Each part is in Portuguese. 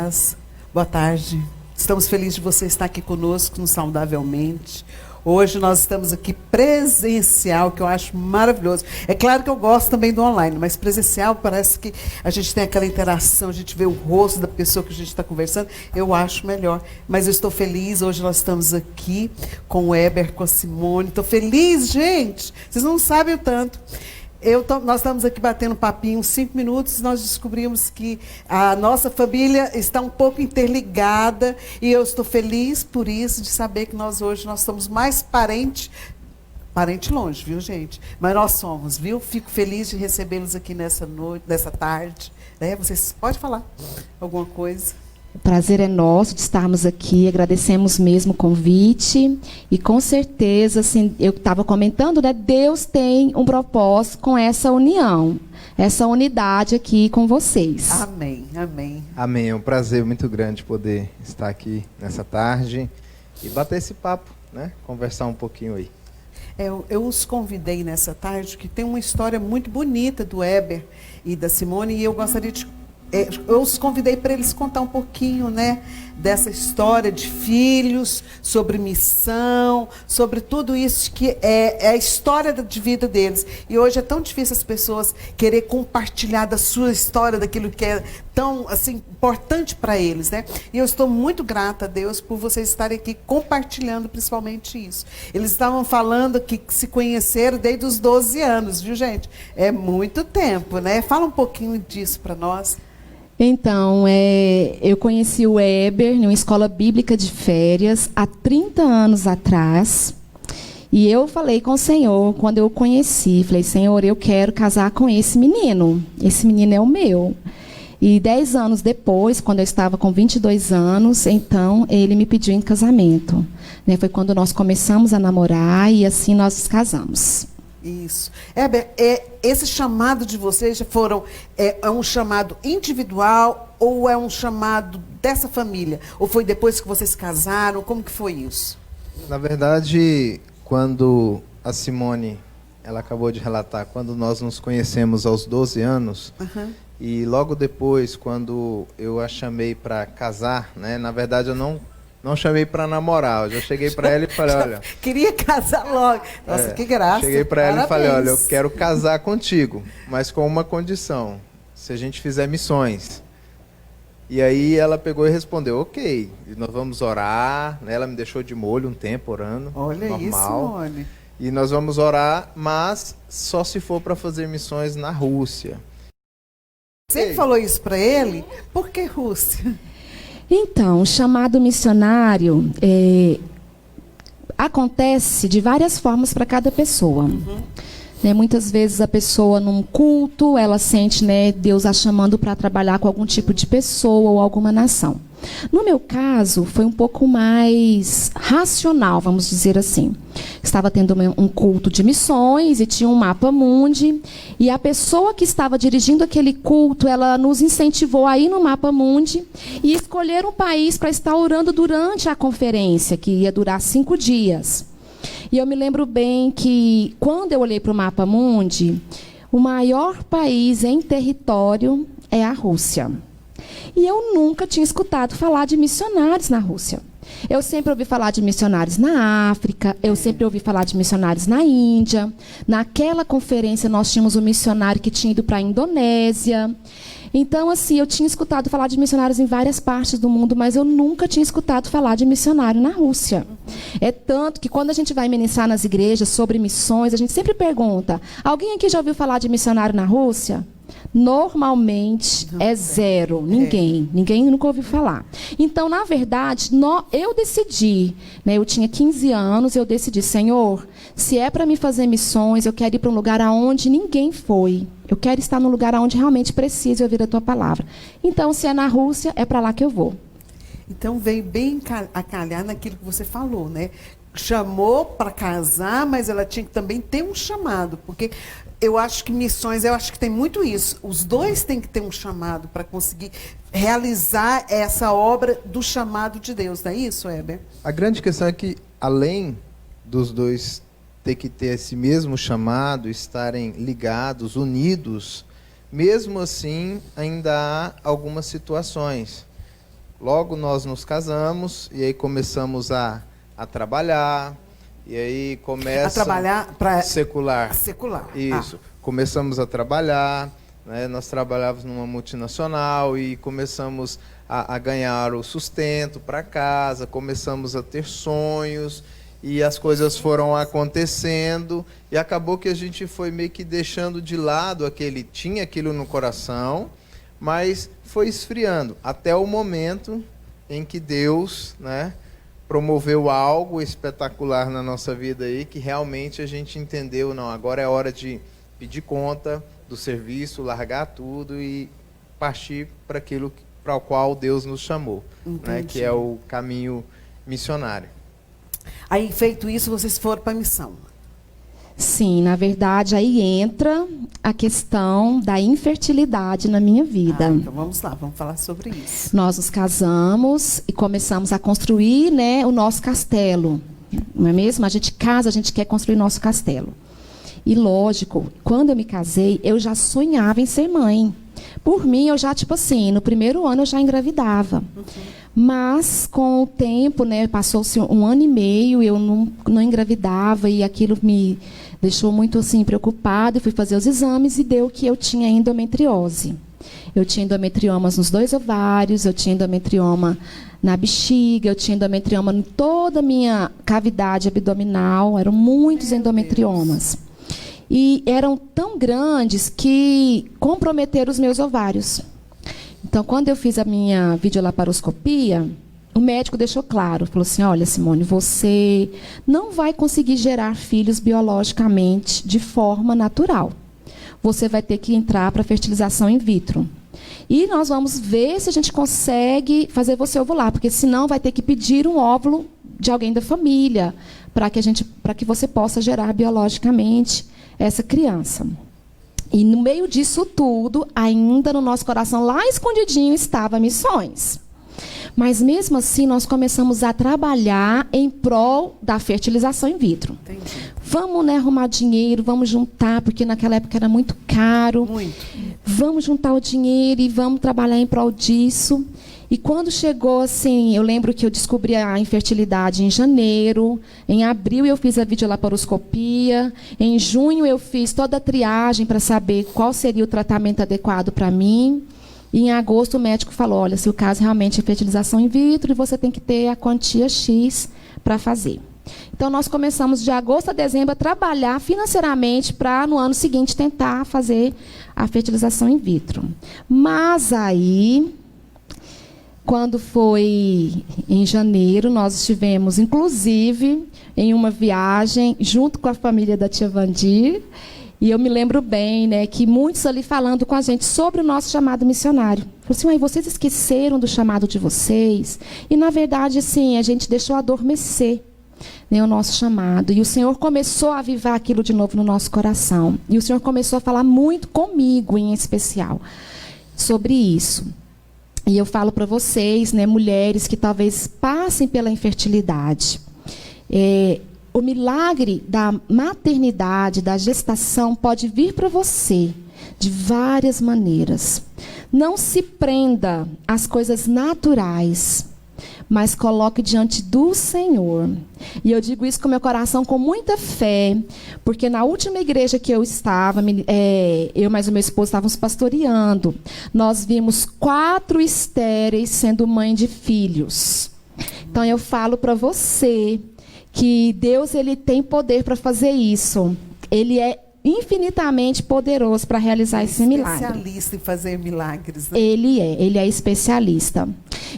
paz. Boa tarde. Estamos felizes de você estar aqui conosco no Saudavelmente. Hoje nós estamos aqui presencial, que eu acho maravilhoso. É claro que eu gosto também do online, mas presencial parece que a gente tem aquela interação, a gente vê o rosto da pessoa que a gente está conversando. Eu acho melhor. Mas eu estou feliz, hoje nós estamos aqui com o Heber, com a Simone. Estou feliz, gente. Vocês não sabem o tanto. Nós estamos aqui batendo papinho 5 minutos, nós descobrimos que a nossa família está um pouco interligada e eu estou feliz por isso, de saber que hoje nós somos mais parente longe, viu, gente? Mas nós somos, viu? Fico feliz de recebê-los aqui nessa noite, nessa tarde. Né? Vocês podem falar alguma coisa? O prazer é nosso de estarmos aqui, agradecemos mesmo o convite e com certeza, assim, eu estava comentando, né, Deus tem um propósito com essa união, essa unidade aqui com vocês. Amém, amém. Amém, é um prazer muito grande poder estar aqui nessa tarde e bater esse papo, né, conversar um pouquinho aí. Eu os convidei nessa tarde, que tem uma história muito bonita do Heber e da Simone, e eu gostaria de eu os convidei para eles contar um pouquinho, né, dessa história de filhos, sobre missão, sobre tudo isso que é a história de vida deles. E hoje é tão difícil as pessoas querer compartilhar da sua história, daquilo que é tão assim, importante para eles, né? E eu estou muito grata a Deus por vocês estarem aqui compartilhando principalmente isso. Eles estavam falando que se conheceram desde os 12 anos, viu, gente? É muito tempo, né? Fala um pouquinho disso para nós. Então, eu conheci o Heber em uma escola bíblica de férias há 30 anos atrás. E eu falei com o Senhor, quando eu o conheci, falei, Senhor, eu quero casar com esse menino. Esse menino é o meu. E 10 anos depois, quando eu estava com 22 anos, então ele me pediu em casamento. Né? Foi quando nós começamos a namorar e assim nós nos casamos. Isso. Heber, esse chamado de vocês já foram, é um chamado individual ou é um chamado dessa família? Ou foi depois que vocês casaram? Como que foi isso? Na verdade, quando a Simone, ela acabou de relatar, quando nós nos conhecemos aos 12 anos, e logo depois, quando eu a chamei para casar, né, na verdade eu não chamei para namorar, eu já cheguei para ela e falei, olha... Queria casar logo. Nossa, que graça. Cheguei para ela e falei, olha, eu Parabéns. quero casar contigo, mas com uma condição, se a gente fizer missões. E aí ela pegou e respondeu, ok, nós vamos orar, né? Ela me deixou de molho um tempo orando, Olha normal. isso, Simone. E nós vamos orar, mas só se for para fazer missões na Rússia. Você falou isso para ele? Por que Rússia? Então, o chamado missionário acontece de várias formas para cada pessoa. Né, muitas vezes a pessoa num culto, ela sente, né, Deus a chamando para trabalhar com algum tipo de pessoa ou alguma nação. No meu caso, foi um pouco mais racional, vamos dizer assim. Estava tendo um culto de missões e tinha um mapa mundi. E a pessoa que estava dirigindo aquele culto, ela nos incentivou a ir no mapa mundi e escolher um país para estar orando durante a conferência, que ia durar 5 dias. E eu me lembro bem que, quando eu olhei para o mapa mundi, o maior país em território é a Rússia. E eu nunca tinha escutado falar de missionários na Rússia. Eu sempre ouvi falar de missionários na África, eu sempre ouvi falar de missionários na Índia. Naquela conferência, nós tínhamos um missionário que tinha ido para a Indonésia. Então, assim, eu tinha escutado falar de missionários em várias partes do mundo, mas eu nunca tinha escutado falar de missionário na Rússia. É tanto que, quando a gente vai ministrar nas igrejas sobre missões, a gente sempre pergunta, alguém aqui já ouviu falar de missionário na Rússia? Normalmente é zero, ninguém nunca ouviu falar. Então, na verdade, eu decidi, né, eu tinha 15 anos, eu decidi, Senhor, se é para me fazer missões, eu quero ir para um lugar aonde ninguém foi. Eu quero estar num lugar onde realmente preciso ouvir a tua palavra. Então, se é na Rússia, é para lá que eu vou. Então, veio bem a calhar naquilo que você falou, né? Chamou para casar, mas ela tinha que também ter um chamado, porque eu acho que missões, eu acho que tem muito isso. Os dois têm que ter um chamado para conseguir realizar essa obra do chamado de Deus, não é isso, Heber? A grande questão é que, além dos dois ter que ter esse mesmo chamado, estarem ligados, unidos, mesmo assim, ainda há algumas situações. logo nós nos casamos e aí começamos a trabalhar. E aí começa... A trabalhar para... Secular. Secular. Isso. Começamos a trabalhar, né? Nós trabalhávamos numa multinacional e começamos a ganhar o sustento para casa, começamos a ter sonhos e as coisas foram acontecendo e acabou que a gente foi meio que deixando de lado tinha aquilo no coração, mas foi esfriando até o momento em que Deus, né, promoveu algo espetacular na nossa vida aí, que realmente a gente entendeu, não, agora é hora de pedir conta do serviço, largar tudo e partir para aquilo para o qual Deus nos chamou, né, que é o caminho missionário. Aí, feito isso, vocês foram para a missão. Sim, na verdade, aí entra a questão da infertilidade na minha vida. Então vamos lá, vamos falar sobre isso. Nós nos casamos e começamos a construir, né, o nosso castelo. Não é mesmo? A gente casa, a gente quer construir nosso castelo. E lógico, quando eu me casei, eu já sonhava em ser mãe. Por mim, eu já, tipo assim, no primeiro ano eu já engravidava. Mas, com o tempo, né, passou-se 1 ano e meio, eu não engravidava e aquilo me deixou muito, assim, preocupada. Eu fui fazer os exames e deu que eu tinha endometriose. Eu tinha endometriomas nos 2 ovários, eu tinha endometrioma na bexiga, eu tinha endometrioma em toda a minha cavidade abdominal. Eram muitos endometriomas. E eram tão grandes que comprometeram os meus ovários. Então, quando eu fiz a minha videolaparoscopia, o médico deixou claro, falou assim, olha, Simone, você não vai conseguir gerar filhos biologicamente de forma natural. Você vai ter que entrar para fertilização in vitro. E nós vamos ver se a gente consegue fazer você ovular, porque senão vai ter que pedir um óvulo de alguém da família, para que você possa gerar biologicamente essa criança. E no meio disso tudo, ainda no nosso coração, lá escondidinho, estava missões. Mas mesmo assim, nós começamos a trabalhar em prol da fertilização in vitro. Entendi. Vamos, né, arrumar dinheiro, vamos juntar, porque naquela época era muito caro. Muito. Vamos juntar o dinheiro e vamos trabalhar em prol disso. E quando chegou, assim, eu lembro que eu descobri a infertilidade em janeiro, em abril eu fiz a videolaparoscopia, em junho eu fiz toda a triagem para saber qual seria o tratamento adequado para mim. E em agosto o médico falou, olha, se o caso realmente é fertilização in vitro, você tem que ter a quantia X para fazer. Então nós começamos de agosto a dezembro a trabalhar financeiramente para no ano seguinte tentar fazer a fertilização in vitro. Mas aí... Quando foi em janeiro, nós estivemos, inclusive, em uma viagem, junto com a família da tia Vandir, e eu me lembro bem, né, que muitos ali falando com a gente sobre o nosso chamado missionário. Falaram assim, vocês esqueceram do chamado de vocês? E, na verdade, assim, a gente deixou adormecer, né, o nosso chamado. E o Senhor começou a avivar aquilo de novo no nosso coração. E o Senhor começou a falar muito comigo, em especial, sobre isso. E eu falo para vocês, né, mulheres que talvez passem pela infertilidade. O milagre da maternidade, da gestação, pode vir para você de várias maneiras. Não se prenda às coisas naturais, mas coloque diante do Senhor. E eu digo isso com meu coração com muita fé, porque na última igreja que eu estava, eu mais o meu esposo estávamos pastoreando, nós vimos 4 estéreis sendo mãe de filhos. Então eu falo para você que Deus, ele tem poder para fazer isso. Ele é infinitamente poderoso para realizar esse milagre. Especialista em fazer milagres, né? Ele é especialista.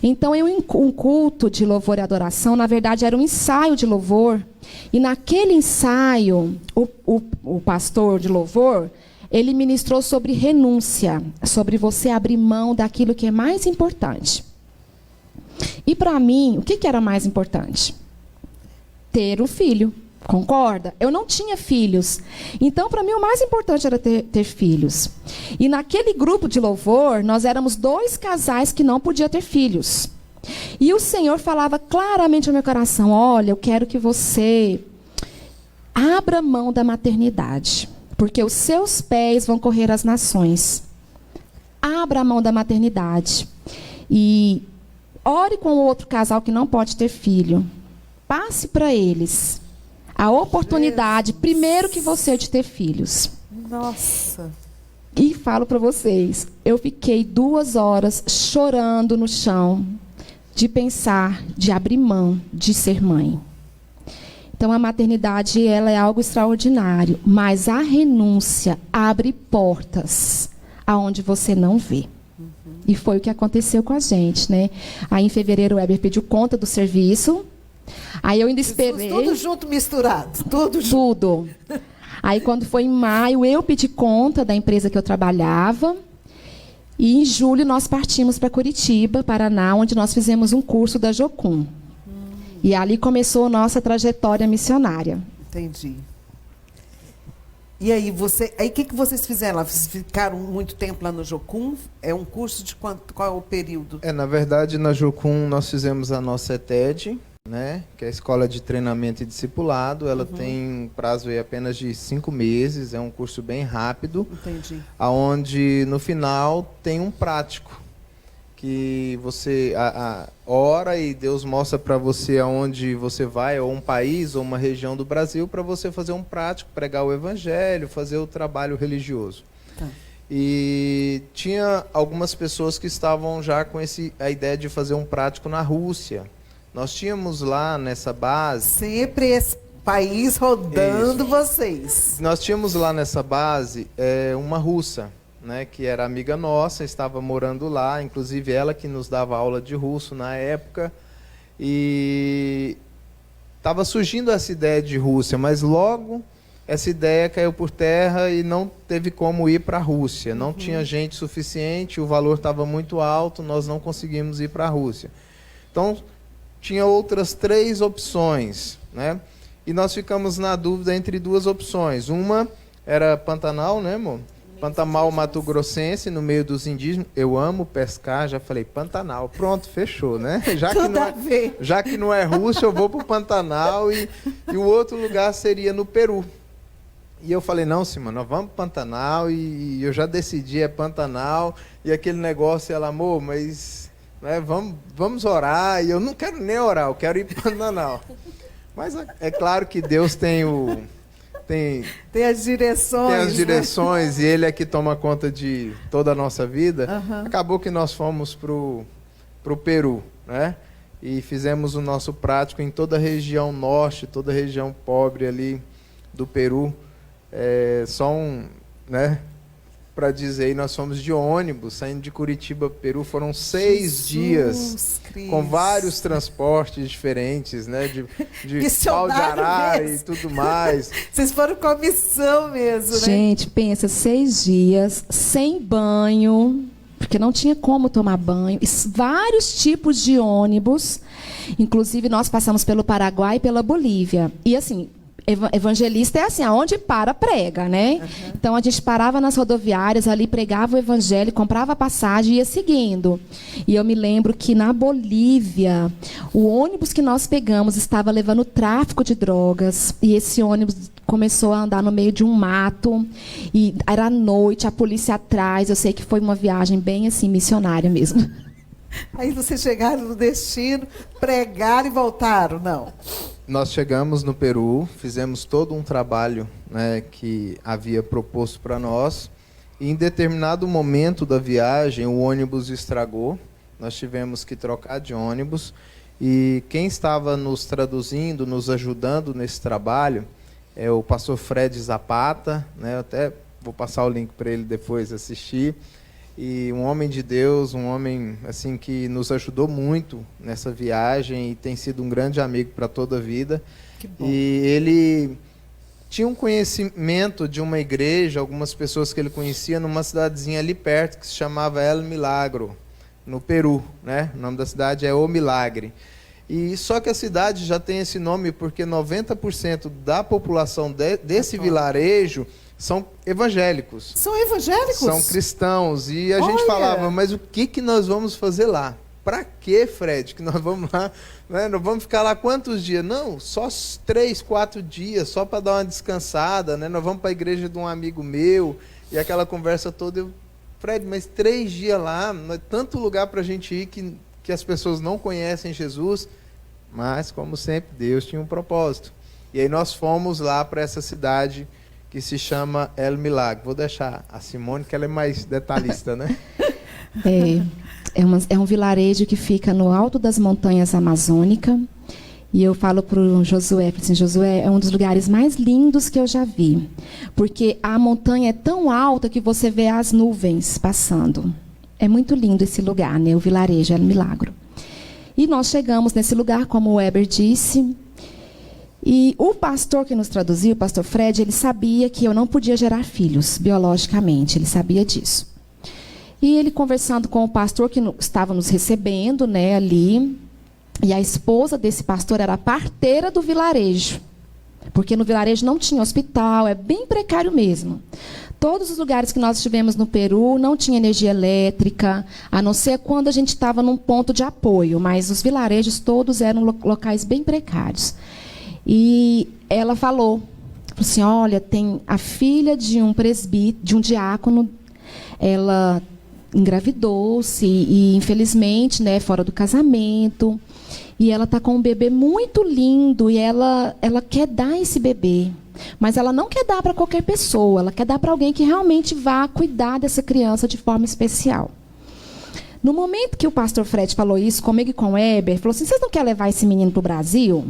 Então, um culto de louvor e adoração, na verdade, era um ensaio de louvor. E naquele ensaio, o pastor de louvor, ele ministrou sobre renúncia, sobre você abrir mão daquilo que é mais importante. E para mim, o que era mais importante? Ter um filho. Concorda? Eu não tinha filhos. Então, para mim, o mais importante era ter filhos. E naquele grupo de louvor, nós éramos 2 casais que não podiam ter filhos. E o Senhor falava claramente ao meu coração, olha, eu quero que você abra mão da maternidade, porque os seus pés vão correr as nações. Abra a mão da maternidade. E Ore com o outro casal que não pode ter filho. Passe para eles a oportunidade, primeiro que você, de ter filhos. Nossa. E falo para vocês, eu fiquei 2 horas chorando no chão de pensar, de abrir mão de ser mãe. Então, a maternidade, ela é algo extraordinário, mas a renúncia abre portas aonde você não vê. E foi o que aconteceu com a gente, né? Aí, em fevereiro, o Weber pediu conta do serviço. Aí, eu ainda esperei... Tudo junto, misturado. Tudo junto. Tudo. Aí, quando foi em maio, eu pedi conta da empresa que eu trabalhava. E, em julho, nós partimos para Curitiba, Paraná, onde nós fizemos um curso da Jocum. E ali começou a nossa trajetória missionária. Entendi. E aí, o que vocês fizeram lá? Vocês ficaram muito tempo lá no Jocum? É um curso de quanto? Qual é o período? Na verdade, na Jocum nós fizemos a nossa ETED, né, que é a Escola de Treinamento e Discipulado. Ela tem um prazo aí apenas de 5 meses, é um curso bem rápido. Entendi. Onde, no final, tem um prático. Que você ora e Deus mostra para você aonde você vai, ou um país, ou uma região do Brasil, para você fazer um prático, pregar o evangelho, fazer o trabalho religioso. Tá. E tinha algumas pessoas que estavam já com a ideia de fazer um prático na Rússia. Nós tínhamos lá nessa base... Sempre esse país rodando vocês. Nós tínhamos lá nessa base uma russa, né, que era amiga nossa, estava morando lá, inclusive ela que nos dava aula de russo na época, e estava surgindo essa ideia de Rússia, mas logo essa ideia caiu por terra e não teve como ir para a Rússia, não tinha gente suficiente, o valor estava muito alto, nós não conseguimos ir para a Rússia. Então, tinha outras 3 opções, né? E nós ficamos na dúvida entre 2 opções. Uma era Pantanal, né, amor? Pantanal Mato Grossense, no meio dos indígenas. Eu amo pescar, já falei, Pantanal. Pronto, fechou, né? Já que não é Rússia, eu vou para o Pantanal e o outro lugar seria no Peru. E eu falei, não, Simão, nós vamos para o Pantanal e eu já decidi, é Pantanal. E aquele negócio, ela, amor, mas né, vamos orar. E eu não quero nem orar, eu quero ir para o Pantanal. Mas é claro que Deus tem as direções. Tem as direções, né? E Ele é que toma conta de toda a nossa vida. Acabou que nós fomos pro Peru, né? E fizemos o nosso prático em toda a região norte, toda a região pobre ali do Peru. Né? Para dizer, nós fomos de ônibus, saindo de Curitiba, Peru, foram 6 dias, Cristo, com vários transportes diferentes, né? De pau de arara e tudo mais. Vocês foram com a missão mesmo, né? Gente, pensa, 6 dias, sem banho, porque não tinha como tomar banho, vários tipos de ônibus, inclusive nós passamos pelo Paraguai e pela Bolívia, e assim... Evangelista é assim, aonde para, prega, né? Então, a gente parava nas rodoviárias, ali pregava o evangelho, comprava passagem e ia seguindo. E eu me lembro que na Bolívia, o ônibus que nós pegamos estava levando tráfico de drogas. E esse ônibus começou a andar no meio de um mato. E era à noite, a polícia atrás. Eu sei que foi uma viagem bem assim, missionária mesmo. Aí vocês chegaram no destino, pregaram e voltaram, não? Nós chegamos no Peru, fizemos todo um trabalho, né, que havia proposto para nós. E em determinado momento da viagem, o ônibus estragou. Nós tivemos que trocar de ônibus. E quem estava nos traduzindo, nos ajudando nesse trabalho, é o pastor Fred Zapata, né? Eu até vou passar o link para ele depois assistir. E um homem de Deus, um homem assim que nos ajudou muito nessa viagem e tem sido um grande amigo para toda a vida. Que bom. E ele tinha um conhecimento de uma igreja, algumas pessoas que ele conhecia numa cidadezinha ali perto que se chamava El Milagro, no Peru, né? O nome da cidade é O Milagre. E só que a cidade já tem esse nome porque 90% da população desse vilarejo são evangélicos. São evangélicos? São cristãos. E a gente falava, mas o que nós vamos fazer lá? Para que, Fred, que nós vamos lá? Né? Nós vamos ficar lá quantos dias? Não, só 3, 4 dias, só para dar uma descansada. Né? Nós vamos para a igreja de um amigo meu. E aquela conversa toda, Fred, mas 3 dias lá, tanto lugar para a gente ir que que as pessoas não conhecem Jesus, mas, como sempre, Deus tinha um propósito. E aí nós fomos lá para essa cidade que se chama El Milagre. Vou deixar a Simone, que ela é mais detalhista, né? É um vilarejo que fica no alto das montanhas amazônicas. E eu falo para o Josué, assim, Josué, é um dos lugares mais lindos que eu já vi. Porque a montanha é tão alta que você vê as nuvens passando. É muito lindo esse lugar, né? O vilarejo El Milagro. E nós chegamos nesse lugar, como o Weber disse. E o pastor que nos traduziu, o pastor Fred, ele sabia que eu não podia gerar filhos biologicamente. Ele sabia disso. E ele conversando com o pastor que estava nos recebendo, né, ali. E a esposa desse pastor era a parteira do vilarejo. Porque no vilarejo não tinha hospital, é bem precário mesmo. Todos os lugares que nós estivemos no Peru não tinha energia elétrica, a não ser quando a gente estava num ponto de apoio. Mas os vilarejos todos eram locais bem precários. E ela falou assim, olha, tem a filha de um presbítero, de um diácono, ela engravidou-se e, infelizmente, né, fora do casamento, e ela está com um bebê muito lindo e ela quer dar esse bebê, mas ela não quer dar para qualquer pessoa, ela quer dar para alguém que realmente vá cuidar dessa criança de forma especial. No momento que o pastor Fred falou isso comigo e com o Weber, falou assim, vocês não querem levar esse menino para o Brasil?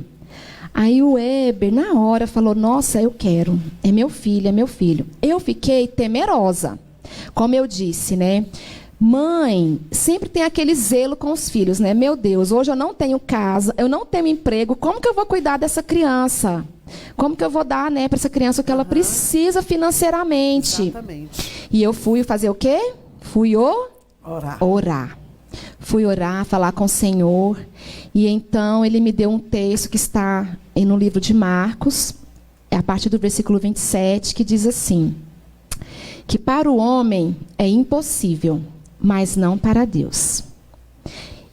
Aí o Weber, na hora, falou, nossa, eu quero, é meu filho, é meu filho. Eu fiquei temerosa. Como eu disse, né? Mãe sempre tem aquele zelo com os filhos, né? Meu Deus, hoje eu não tenho casa, eu não tenho emprego, como que eu vou cuidar dessa criança? Como que eu vou dar, né, para essa criança o que ela precisa financeiramente? Exatamente. E eu fui fazer o quê? Fui orar. Fui orar, falar com o Senhor. E então ele me deu um texto que está no livro de Marcos, a partir do versículo 27, que diz assim: que para o homem é impossível, mas não para Deus.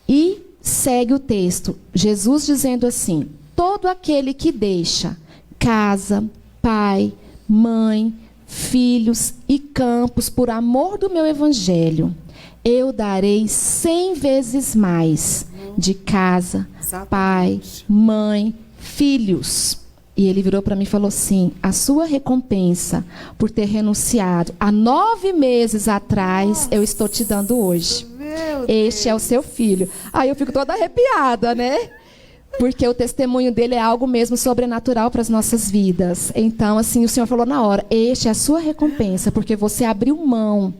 E segue o texto, Jesus dizendo assim: todo aquele que deixa casa, pai, mãe, filhos e campos por amor do meu evangelho, eu darei 100 vezes mais de casa, pai, mãe, filhos. E ele virou para mim e falou assim: a sua recompensa por ter renunciado há 9 meses atrás, eu estou te dando hoje. Este é o seu filho. Aí eu fico toda arrepiada, né? Porque o testemunho dele é algo mesmo sobrenatural para as nossas vidas. Então, assim, o Senhor falou na hora: este é a sua recompensa, porque você abriu mão.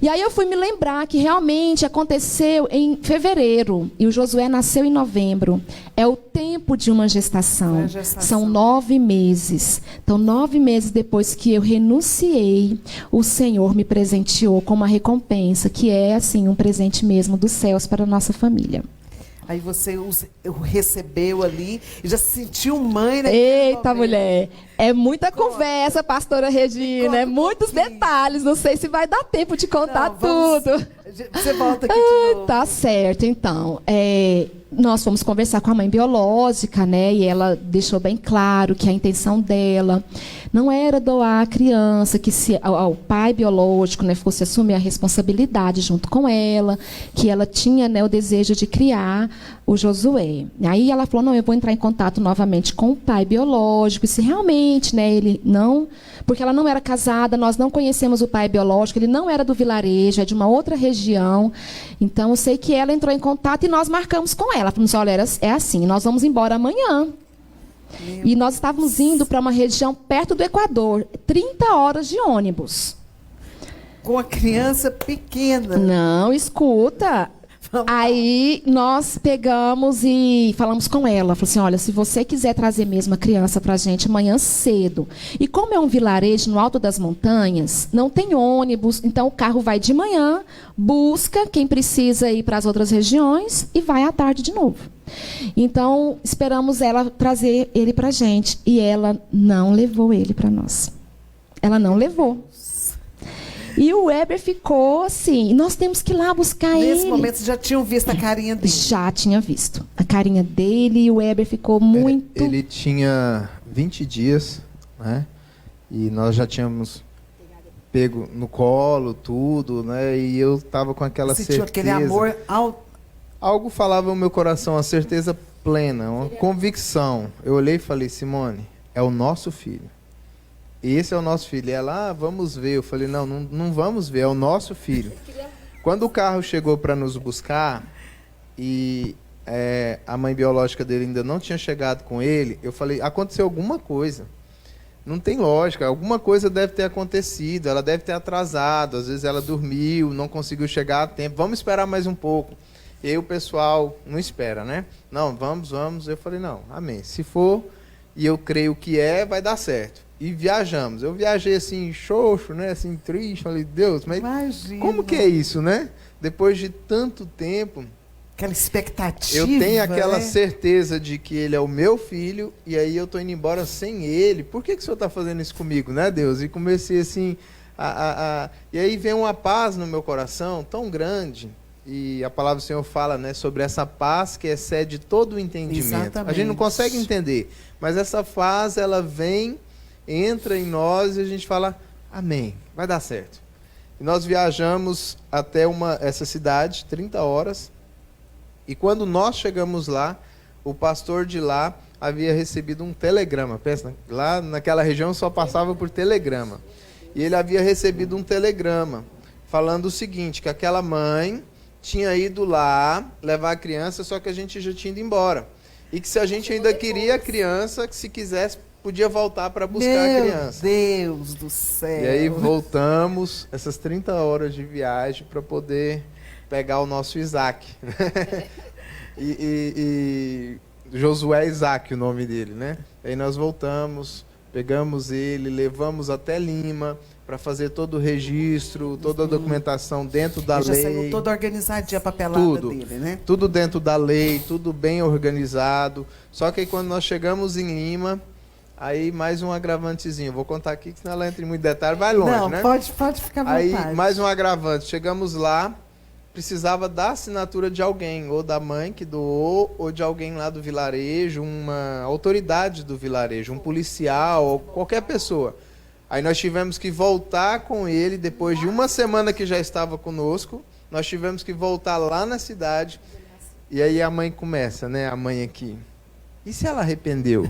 E aí eu fui me lembrar que realmente aconteceu em fevereiro. E o Josué nasceu em novembro. É o tempo de uma gestação. São 9 meses. Então, 9 meses depois que eu renunciei, o Senhor me presenteou com uma recompensa, que é, assim, um presente mesmo dos céus para a nossa família. Aí você o recebeu ali e já se sentiu mãe, né? Eita, mulher. É muita conversa, pastora Regina. É muitos detalhes. Não sei se vai dar tempo de contar tudo. Você volta aqui de novo. Tá certo, então. Nós fomos conversar com a mãe biológica, né? E ela deixou bem claro que a intenção dela não era doar a criança, que se o pai biológico, né, fosse assumir a responsabilidade junto com ela, que ela tinha, né, o desejo de criar o Josué. Aí ela falou: não, eu vou entrar em contato novamente com o pai biológico, e se realmente, né, ele não... Porque ela não era casada, nós não conhecemos o pai biológico, ele não era do vilarejo, é de uma outra região. Então, eu sei que ela entrou em contato e nós marcamos com ela. Falamos: olha, é assim, nós vamos embora amanhã. E nós estávamos indo para uma região perto do Equador, 30 horas de ônibus. Com a criança pequena. Não, escuta. Aí nós pegamos e falamos com ela. Falou assim: olha, se você quiser trazer mesmo a criança para a gente amanhã cedo. E como é um vilarejo no alto das montanhas, não tem ônibus, então o carro vai de manhã, busca quem precisa ir para as outras regiões e vai à tarde de novo. Então esperamos ela trazer ele para a gente. E ela não levou ele para nós. Ela não levou. E o Weber ficou assim: nós temos que ir lá buscar ele. Nesse momento, vocês já tinham visto a carinha dele? Já tinha visto a carinha dele, e o Weber ficou muito... Ele tinha 20 dias, né? E nós já tínhamos pego no colo tudo, né? E eu estava com aquela certeza... Sentiu aquele amor algo falava no meu coração, uma certeza plena, uma convicção. Eu olhei e falei, Simone, é o nosso filho. Esse é o nosso filho. E ela, vamos ver. Eu falei, não vamos ver, é o nosso filho. Quando o carro chegou para nos buscar e a mãe biológica dele ainda não tinha chegado com ele, eu falei, aconteceu alguma coisa. Não tem lógica, alguma coisa deve ter acontecido, ela deve ter atrasado, às vezes ela dormiu, não conseguiu chegar a tempo, vamos esperar mais um pouco. E aí o pessoal não espera, né? Não, vamos. Eu falei, não, amém. Se for, e eu creio que vai dar certo. E viajamos. Eu viajei assim, xoxo, né? Assim, triste. Falei, Deus, mas imagina, como que é isso, né? Depois de tanto tempo... Aquela expectativa. Eu tenho aquela certeza de que ele é o meu filho, e aí eu estou indo embora sem ele. Por que o Senhor está fazendo isso comigo, né, Deus? E comecei assim... E aí vem uma paz no meu coração tão grande... E a palavra do Senhor fala, né, sobre essa paz que excede todo o entendimento. Exatamente. A gente não consegue entender, mas essa paz, ela vem, entra em nós e a gente fala, amém, vai dar certo. E nós viajamos até essa cidade, 30 horas, e quando nós chegamos lá, o pastor de lá havia recebido um telegrama. Pensa, lá naquela região só passava por telegrama. E ele havia recebido um telegrama falando o seguinte, que aquela mãe... tinha ido lá levar a criança, só que a gente já tinha ido embora. E que se a gente ainda queria a criança, que se quisesse, podia voltar para buscar a criança. Meu Deus do céu! E aí voltamos, essas 30 horas de viagem, para poder pegar o nosso Isaac. e Josué Isaac, o nome dele, né? Aí nós voltamos, pegamos ele, levamos até Lima, para fazer todo o registro, toda a documentação dentro da lei. Já saiu todo organizadinho a papelada dele, né? Tudo dentro da lei, tudo bem organizado. Só que aí, quando nós chegamos em Lima, aí mais um agravantezinho. Vou contar aqui, que senão ela entra em muito detalhe, vai longe, né? Pode ficar à vontade. Aí, mais um agravante. Chegamos lá, precisava da assinatura de alguém, ou da mãe que doou, ou de alguém lá do vilarejo, uma autoridade do vilarejo, um policial, ou qualquer pessoa. Aí nós tivemos que voltar com ele, depois de uma semana que já estava conosco, nós tivemos que voltar lá na cidade. E aí a mãe começa, né? A mãe aqui. E se ela arrependeu?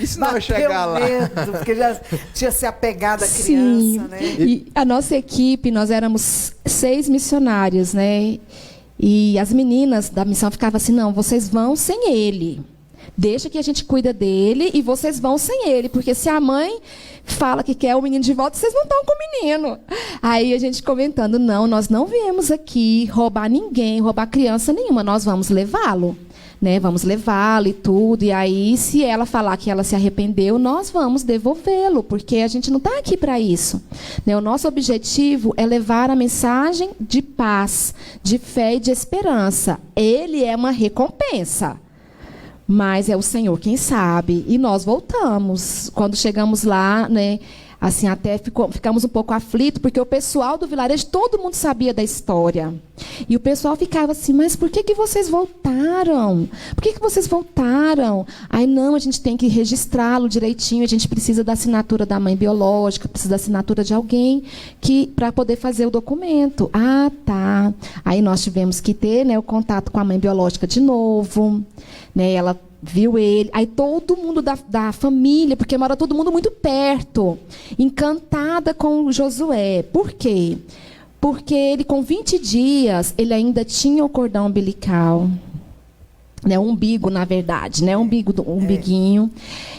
E se não chegar lá? Medo, porque já tinha se apegado à criança, Sim. né? E a nossa equipe, nós éramos 6 missionários, né? E as meninas da missão ficavam assim, não, vocês vão sem ele. Deixa que a gente cuida dele e vocês vão sem ele, porque se a mãe fala que quer o menino de volta, vocês não estão com o menino. Aí a gente comentando, não, nós não viemos aqui roubar ninguém, roubar criança nenhuma, nós vamos levá-lo, né? Vamos levá-lo e tudo, e aí se ela falar que ela se arrependeu, nós vamos devolvê-lo, porque a gente não está aqui para isso, né? O nosso objetivo é levar a mensagem de paz, de fé e de esperança. Ele é uma recompensa. Mas é o Senhor quem sabe. E nós voltamos. Quando chegamos lá, né, assim, até ficamos um pouco aflitos, porque o pessoal do vilarejo, todo mundo sabia da história. E o pessoal ficava assim, mas por que vocês voltaram? Por que vocês voltaram? Aí, não, a gente tem que registrá-lo direitinho, a gente precisa da assinatura da mãe biológica, precisa da assinatura de alguém para poder fazer o documento. Ah, tá. Aí nós tivemos que ter, né, o contato com a mãe biológica de novo, né, ela viu ele, aí todo mundo da família, porque mora todo mundo muito perto, encantada com o Josué. Por quê? Porque ele, com 20 dias, ele ainda tinha o cordão umbilical, né, o umbigo, na verdade, né, umbiguinho.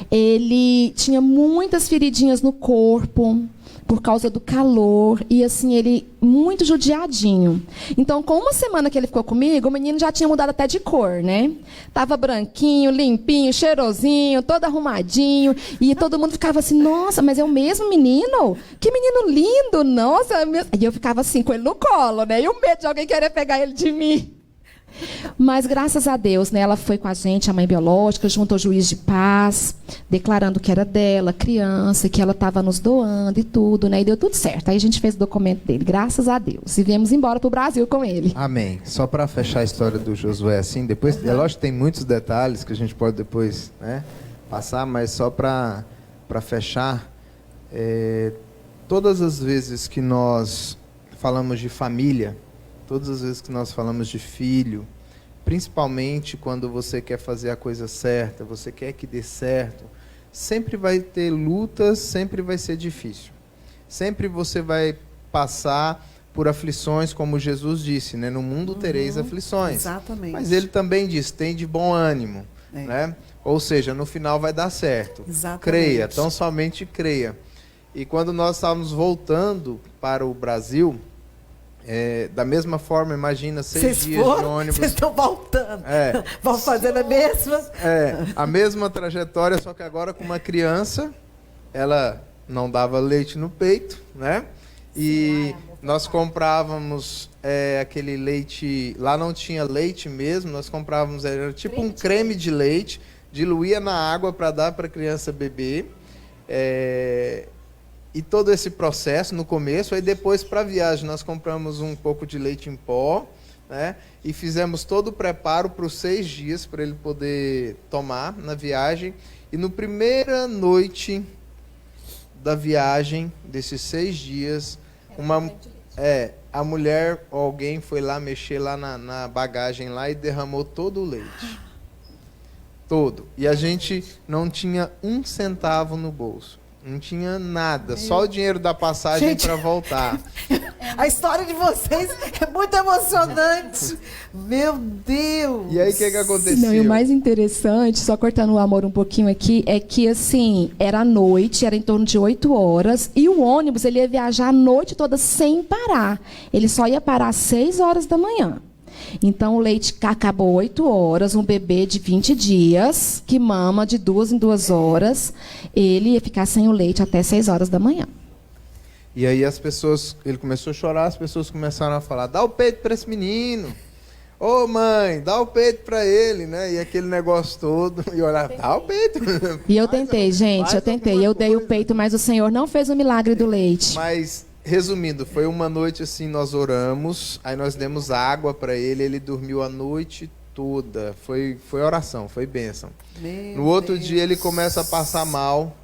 Ele tinha muitas feridinhas no corpo, por causa do calor, e assim, ele muito judiadinho. Então, com uma semana que ele ficou comigo, o menino já tinha mudado até de cor, né? Tava branquinho, limpinho, cheirosinho, todo arrumadinho, e todo mundo ficava assim, nossa, mas é o mesmo menino? Que menino lindo, nossa. E eu ficava assim, com ele no colo, né? E o medo de alguém querer pegar ele de mim. Mas, graças a Deus, né, ela foi com a gente, a mãe biológica, junto ao juiz de paz, declarando que era dela, criança, que ela estava nos doando e tudo, né? E deu tudo certo. Aí a gente fez o documento dele, graças a Deus. E viemos embora para o Brasil com ele. Amém. Só para fechar a história do Josué, assim, depois, é lógico que tem muitos detalhes que a gente pode depois, né, passar, mas só para fechar, todas as vezes que nós falamos de família, todas as vezes que nós falamos de filho, principalmente quando você quer fazer a coisa certa, você quer que dê certo, sempre vai ter lutas, sempre vai ser difícil. Sempre você vai passar por aflições, como Jesus disse, né? No mundo tereis aflições. Exatamente. Mas ele também diz, tem de bom ânimo. Né? Ou seja, no final vai dar certo. Exatamente. Creia, tão somente creia. E quando nós estávamos voltando para o Brasil, da mesma forma, imagina 6 dias de ônibus. Vocês estão voltando. Vão fazendo a mesma. A mesma trajetória, só que agora com uma criança, ela não dava leite no peito, né? E nós comprávamos aquele leite, lá não tinha leite mesmo, nós comprávamos, era tipo um creme de leite, diluía na água para dar para a criança beber. E todo esse processo no começo, aí depois para a viagem nós compramos um pouco de leite em pó, né? E fizemos todo o preparo para os 6 dias para ele poder tomar na viagem. E no primeira noite da viagem, desses 6 dias, a mulher, alguém foi lá mexer lá na bagagem lá e derramou todo o leite. Todo. E a gente não tinha 1 centavo no bolso. Não tinha nada, só o dinheiro da passagem para voltar. A história de vocês é muito emocionante. Meu Deus! E aí, o que aconteceu? Não, e o mais interessante, só cortando o amor um pouquinho aqui, é que, assim, era noite, era em torno de 8 horas, e o ônibus, ele ia viajar a noite toda sem parar. Ele só ia parar às 6 horas da manhã. Então, o leite acabou 8 horas, um bebê de 20 dias, que mama de 2 em 2 horas, ele ia ficar sem o leite até 6 horas da manhã. E aí as pessoas, ele começou a chorar, as pessoas começaram a falar, dá o peito para esse menino. Ô mãe, dá o peito para ele, né? E aquele negócio todo, e olhar, dá o peito. E eu tentei, gente, eu dei o peito, mas o Senhor não fez o milagre do leite. Mas, resumindo, foi uma noite assim, nós oramos, aí nós demos água para ele dormiu a noite toda. Foi oração, foi bênção. No outro dia ele começa a passar mal,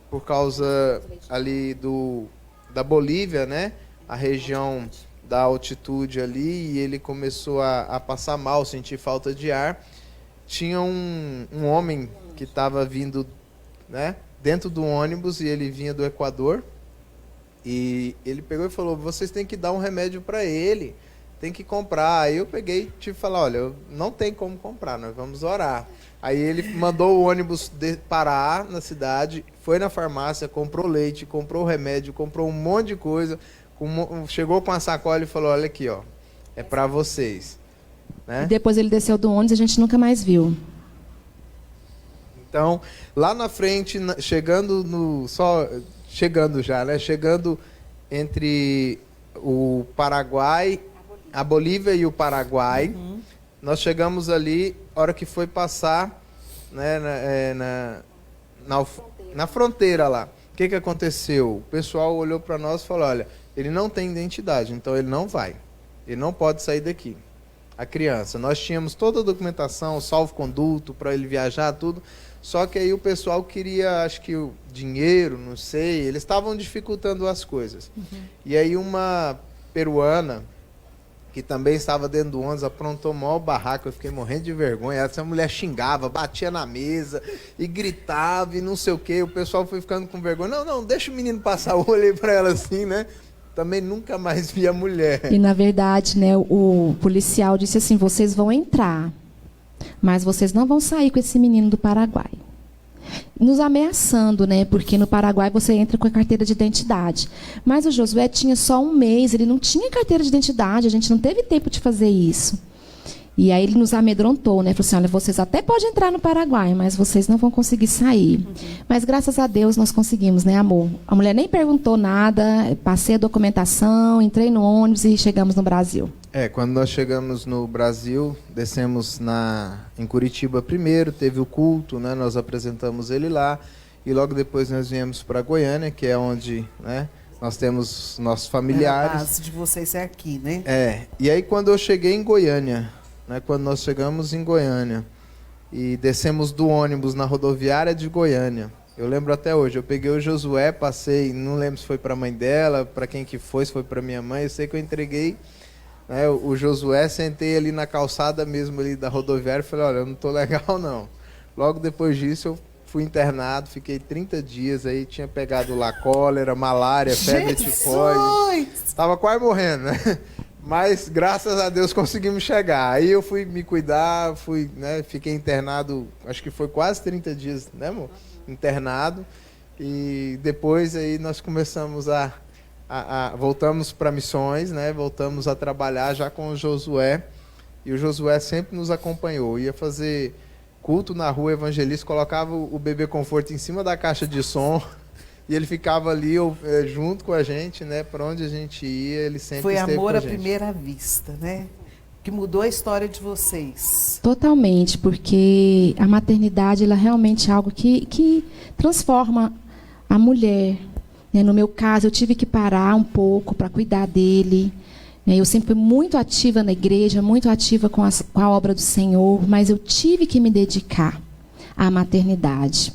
por causa ali da Bolívia, né? A região da altitude ali, e ele começou a passar mal, sentir falta de ar. Tinha um homem que estava vindo, né, dentro do ônibus, e ele vinha do Equador, e ele pegou e falou, vocês têm que dar um remédio para ele, tem que comprar. Aí eu peguei e tive que falar, olha, não tem como comprar, nós vamos orar. Aí ele mandou o ônibus parar na cidade, foi na farmácia, comprou leite, comprou remédio, comprou um monte de coisa, chegou com a sacola e falou, olha aqui, ó, é para vocês. Né? E depois ele desceu do ônibus e a gente nunca mais viu. Então, lá na frente, chegando entre o Paraguai, a Bolívia e o Paraguai, nós chegamos ali, a hora que foi passar, né, na fronteira lá. O que aconteceu? O pessoal olhou para nós e falou, olha, ele não tem identidade, então ele não vai. Ele não pode sair daqui. A criança. Nós tínhamos toda a documentação, salvo-conduto, para ele viajar, tudo. Só que aí o pessoal queria, acho que o dinheiro, não sei, eles estavam dificultando as coisas. E aí uma peruana, que também estava dentro do ônibus, aprontou o maior barraco, eu fiquei morrendo de vergonha. Essa mulher xingava, batia na mesa, e gritava, e não sei o quê. O pessoal foi ficando com vergonha. Não, deixa o menino passar. Eu olhei para ela assim, né? Também nunca mais vi a mulher. E, na verdade, né, o policial disse assim, vocês vão entrar, mas vocês não vão sair com esse menino do Paraguai. Nos ameaçando, né? Porque no Paraguai você entra com a carteira de identidade. Mas o Josué tinha só 1 mês, ele não tinha carteira de identidade, a gente não teve tempo de fazer isso. E aí ele nos amedrontou, né? Falou assim, olha, vocês até podem entrar no Paraguai, mas vocês não vão conseguir sair. Mas graças a Deus nós conseguimos, né, amor? A mulher nem perguntou nada, passei a documentação, entrei no ônibus e chegamos no Brasil. Quando nós chegamos no Brasil, descemos em Curitiba primeiro, teve o culto, né? Nós apresentamos ele lá, e logo depois nós viemos para Goiânia, que é onde, né, nós temos nossos familiares. A base de vocês é aqui, né? E aí quando eu cheguei em Goiânia, né, quando nós chegamos em Goiânia, e descemos do ônibus na rodoviária de Goiânia, eu lembro até hoje, eu peguei o Josué, passei, não lembro se foi para a mãe dela, para quem que foi, se foi para minha mãe, eu sei que eu entreguei né, o Josué, sentei ali na calçada mesmo ali da rodoviária e falei, olha, eu não tô legal não. Logo depois disso eu fui internado, fiquei 30 dias aí, tinha pegado lá cólera, malária, febre tifoide. Tava quase morrendo, né? Mas graças a Deus conseguimos chegar. Aí eu fui me cuidar, né, fiquei internado, acho que foi quase 30 dias, né, amor? Internado. E depois aí nós começamos voltamos para missões, né? Voltamos a trabalhar já com o Josué. E o Josué sempre nos acompanhou. Ia fazer culto na rua evangelista, colocava o bebê conforto em cima da caixa de som e ele ficava ali junto com a gente, né? Para onde a gente ia, ele sempre Foi esteve amor com a à gente. primeira vista, né? Que mudou a história de vocês. Totalmente, porque a maternidade ela realmente é algo que transforma a mulher. Né? No meu caso, eu tive que parar um pouco para cuidar dele. Eu sempre fui muito ativa na igreja, muito ativa com a obra do Senhor, mas eu tive que me dedicar à maternidade.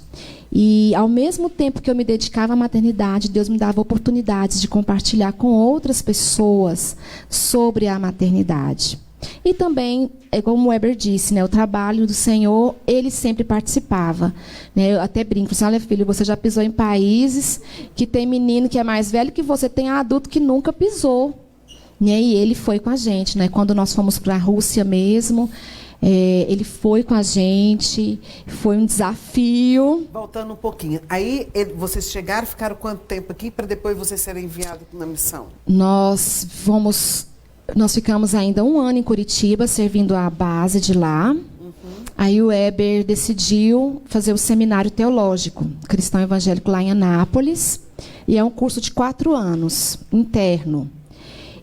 E, ao mesmo tempo que eu me dedicava à maternidade, Deus me dava oportunidades de compartilhar com outras pessoas sobre a maternidade. E também, como o Weber disse, né, o trabalho do Senhor, ele sempre participava. Né? Eu até brinco, assim, olha, filho, você já pisou em países que tem menino que é mais velho que você, tem adulto que nunca pisou. E ele foi com a gente, né? Quando nós fomos para a Rússia mesmo, ele foi com a gente, foi um desafio. Voltando um pouquinho, aí vocês chegaram, ficaram quanto tempo aqui para depois vocês serem enviados na missão? Nós ficamos ainda 1 ano em Curitiba, servindo a base de lá. Aí o Weber decidiu fazer o seminário teológico, cristão evangélico lá em Anápolis, e é um curso de 4 anos, interno.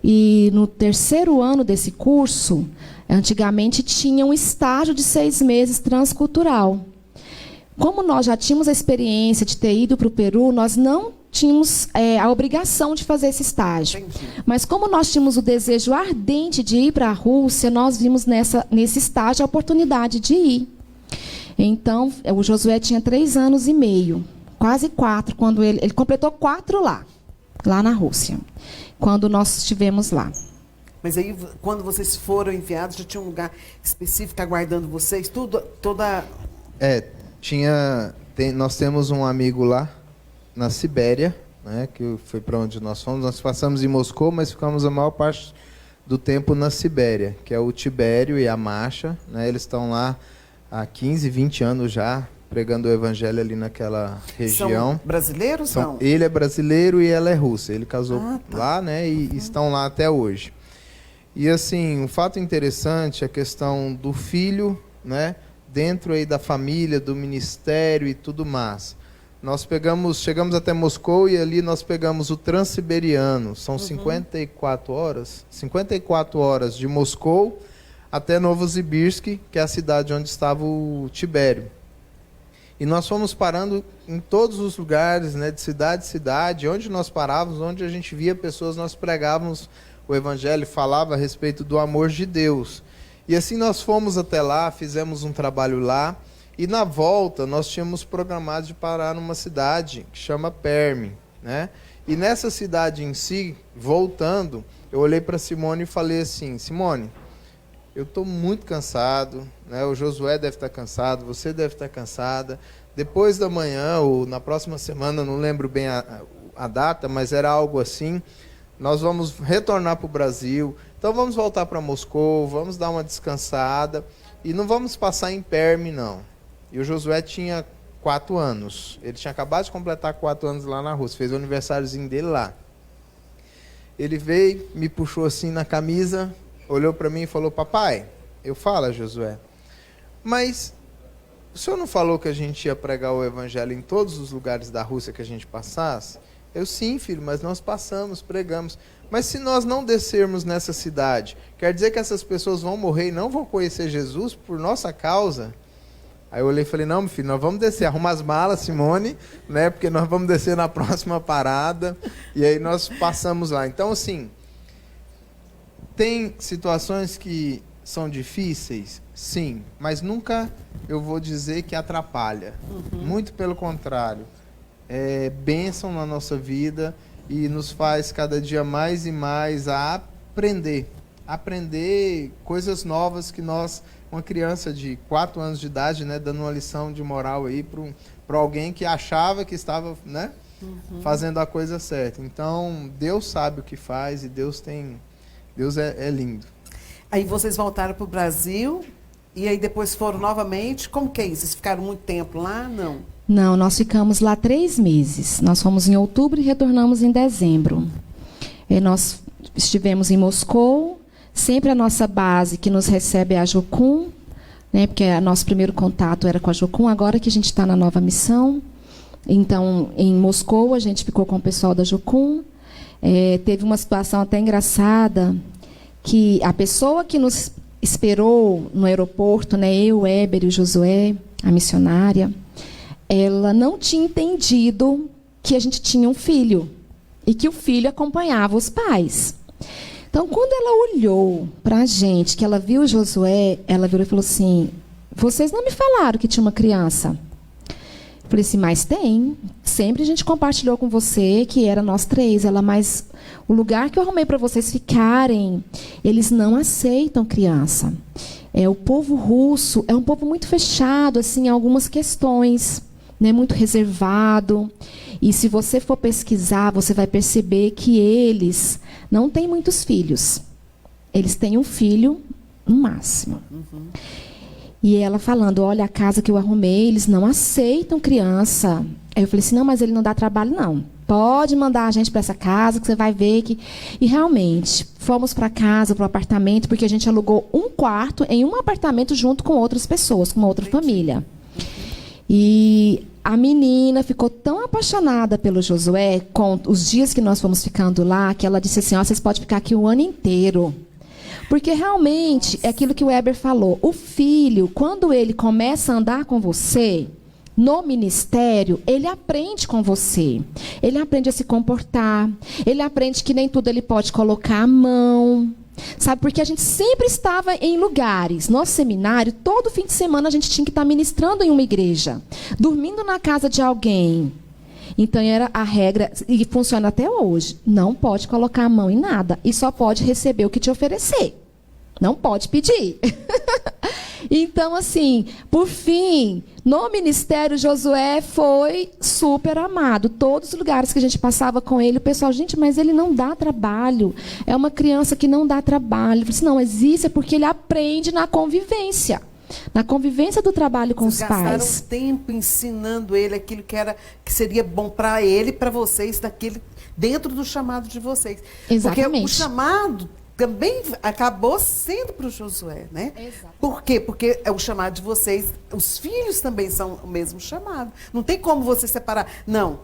E no 3º ano desse curso, antigamente tinha um estágio de 6 meses transcultural. Como nós já tínhamos a experiência de ter ido para o Peru, nós não tínhamos a obrigação de fazer esse estágio. Entendi. Mas como nós tínhamos o desejo ardente de ir para a Rússia, nós vimos nesse estágio a oportunidade de ir. Então, o Josué tinha 3 anos e meio, quase 4, quando ele completou 4 lá na Rússia, quando nós estivemos lá. Mas aí, quando vocês foram enviados, já tinha um lugar específico aguardando vocês? Nós temos um amigo lá, na Sibéria, né, que foi para onde nós fomos. Nós passamos em Moscou, mas ficamos a maior parte do tempo na Sibéria, que é o Tibério e a Masha. Né, eles estão lá há 15, 20 anos já, pregando o evangelho ali naquela região. São brasileiros, não? Ele é brasileiro e ela é russa. Ele casou lá, né, e estão lá até hoje. E assim, um fato interessante é a questão do filho, né, dentro aí da família, do ministério e tudo mais. Nós chegamos até Moscou e ali nós pegamos o Transiberiano. São 54 horas. 54 horas de Moscou até Novosibirsk, que é a cidade onde estava o Tibério. E nós fomos parando em todos os lugares, né, de cidade em cidade, onde nós parávamos, onde a gente via pessoas, nós pregávamos o evangelho, falava a respeito do amor de Deus. E assim nós fomos até lá, fizemos um trabalho lá, e na volta nós tínhamos programado de parar numa cidade que chama Perm, né? E nessa cidade em si, voltando, eu olhei para Simone e falei assim, Simone, eu estou muito cansado, né? O Josué deve estar cansado, você deve estar cansada. Depois da manhã, ou na próxima semana, não lembro bem a data, mas era algo assim, nós vamos retornar para o Brasil, então vamos voltar para Moscou, vamos dar uma descansada, e não vamos passar em Perm, não. E o Josué tinha 4 anos. Ele tinha acabado de completar 4 anos lá na Rússia. Fez o aniversáriozinho dele lá. Ele veio, me puxou assim na camisa, olhou para mim e falou, papai, eu falo, Josué, mas o senhor não falou que a gente ia pregar o evangelho em todos os lugares da Rússia que a gente passasse? Eu, sim, filho, mas nós passamos, pregamos. Mas se nós não descermos nessa cidade, quer dizer que essas pessoas vão morrer e não vão conhecer Jesus por nossa causa? Aí eu olhei e falei, não, meu filho, nós vamos descer, arruma as malas, Simone, né, porque nós vamos descer na próxima parada, e aí nós passamos lá. Então, assim, tem situações que são difíceis, sim, mas nunca eu vou dizer que atrapalha. Muito pelo contrário, é bênção na nossa vida e nos faz cada dia mais e mais a aprender aprender coisas novas que nós, uma criança de 4 anos de idade, né, dando uma lição de moral aí para alguém que achava que estava, né, fazendo a coisa certa. Então, Deus sabe o que faz e Deus é lindo. Aí vocês voltaram para o Brasil e aí depois foram novamente. Como que é isso? Vocês ficaram muito tempo lá? Não. Não, nós ficamos lá 3 meses. Nós fomos em outubro e retornamos em dezembro. Nós estivemos em Moscou. Sempre a nossa base que nos recebe é a Jocum, né, porque o nosso primeiro contato era com a Jocum, agora que a gente está na nova missão. Então, em Moscou, a gente ficou com o pessoal da Jocum. Teve uma situação até engraçada, que a pessoa que nos esperou no aeroporto, né, eu, o Éber e o Josué, a missionária, ela não tinha entendido que a gente tinha um filho e que o filho acompanhava os pais. Então, quando ela olhou para a gente, que ela viu o Josué, ela virou e falou assim: vocês não me falaram que tinha uma criança? Eu falei assim, mas tem. Sempre a gente compartilhou com você que era nós 3. Ela, mas o lugar que eu arrumei para vocês ficarem, eles não aceitam criança. O povo russo é um povo muito fechado assim, em algumas questões, né, muito reservado. E se você for pesquisar, você vai perceber que eles não têm muitos filhos. Eles têm um filho no máximo. E ela falando, olha, a casa que eu arrumei, eles não aceitam criança. Aí eu falei assim, não, mas ele não dá trabalho, não. Pode mandar a gente para essa casa, que você vai ver que... E realmente, fomos para casa, para o apartamento, porque a gente alugou um quarto em um apartamento junto com outras pessoas, com uma outra família. E a menina ficou tão apaixonada pelo Josué, com os dias que nós fomos ficando lá, que ela disse assim, vocês podem ficar aqui o ano inteiro. Porque realmente, é aquilo que o Éber falou, o filho, quando ele começa a andar com você, no ministério, ele aprende com você. Ele aprende a se comportar, ele aprende que nem tudo ele pode colocar a mão. Sabe, porque a gente sempre estava em lugares. Nosso seminário, todo fim de semana a gente tinha que estar ministrando em uma igreja, dormindo na casa de alguém. Então era a regra, e funciona até hoje. Não pode colocar a mão em nada e só pode receber o que te oferecer. Não pode pedir. Então, assim, por fim, no ministério, Josué foi super amado. Todos os lugares que a gente passava com ele, o pessoal, gente, mas ele não dá trabalho. É uma criança que não dá trabalho. Eu falei assim, não, mas isso é porque ele aprende na convivência. Na convivência do trabalho com os pais. Vocês gastaram tempo ensinando ele aquilo que seria bom para ele e para vocês, dentro do chamado de vocês. Exatamente. Porque o chamado também acabou sendo para o Josué, né? Exato. Por quê? Porque é o chamado de vocês, os filhos também são o mesmo chamado. Não tem como você separar. Não.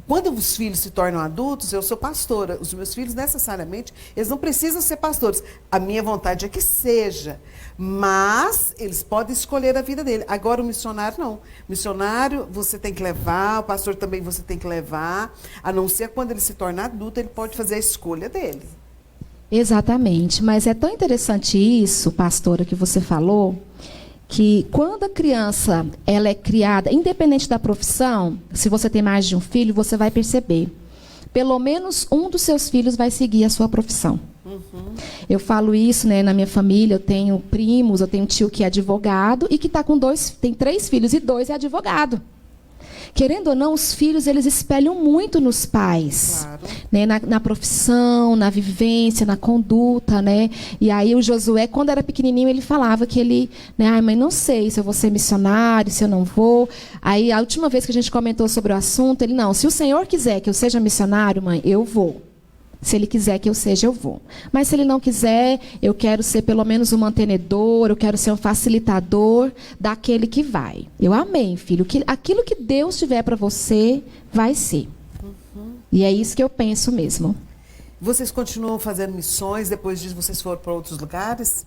Quando os filhos se tornam adultos, eu sou pastora. Os meus filhos, necessariamente, eles não precisam ser pastores. A minha vontade é que seja. Mas eles podem escolher a vida dele. Agora, o missionário, não. O missionário, você tem que levar, o pastor também você tem que levar. A não ser quando ele se torna adulto, ele pode fazer a escolha dele. Exatamente, mas é tão interessante isso, pastora, que você falou, que quando a criança ela é criada, independente da profissão, se você tem mais de um filho, você vai perceber. Pelo menos um dos seus filhos vai seguir a sua profissão. Eu falo isso, né, na minha família, eu tenho primos, eu tenho um tio que é advogado e que tem 3 filhos e 2 é advogado. Querendo ou não, os filhos, eles espelham muito nos pais. Claro. Né? Na profissão, na vivência, na conduta, né? E aí o Josué, quando era pequenininho, ele falava que ele, né, ai, mãe, não sei se eu vou ser missionário, se eu não vou. Aí a última vez que a gente comentou sobre o assunto, ele, não, se o Senhor quiser que eu seja missionário, mãe, eu vou. Se ele quiser que eu seja, eu vou. Mas se ele não quiser, eu quero ser pelo menos um mantenedor, eu quero ser um facilitador daquele que vai. Eu amei, filho. Aquilo que Deus tiver para você, vai ser. E é isso que eu penso mesmo. Vocês continuam fazendo missões? Depois disso, vocês foram para outros lugares?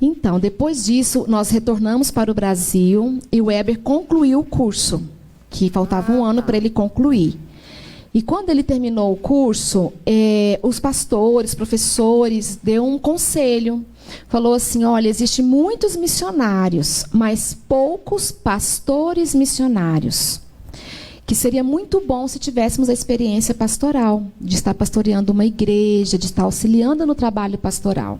Então, depois disso, nós retornamos para o Brasil e o Éber concluiu o curso, que faltava um ano para ele concluir. E quando ele terminou o curso, os pastores, professores, deu um conselho. Falou assim, olha, existem muitos missionários, mas poucos pastores missionários. que seria muito bom se tivéssemos a experiência pastoral, de estar pastoreando uma igreja, de estar auxiliando no trabalho pastoral.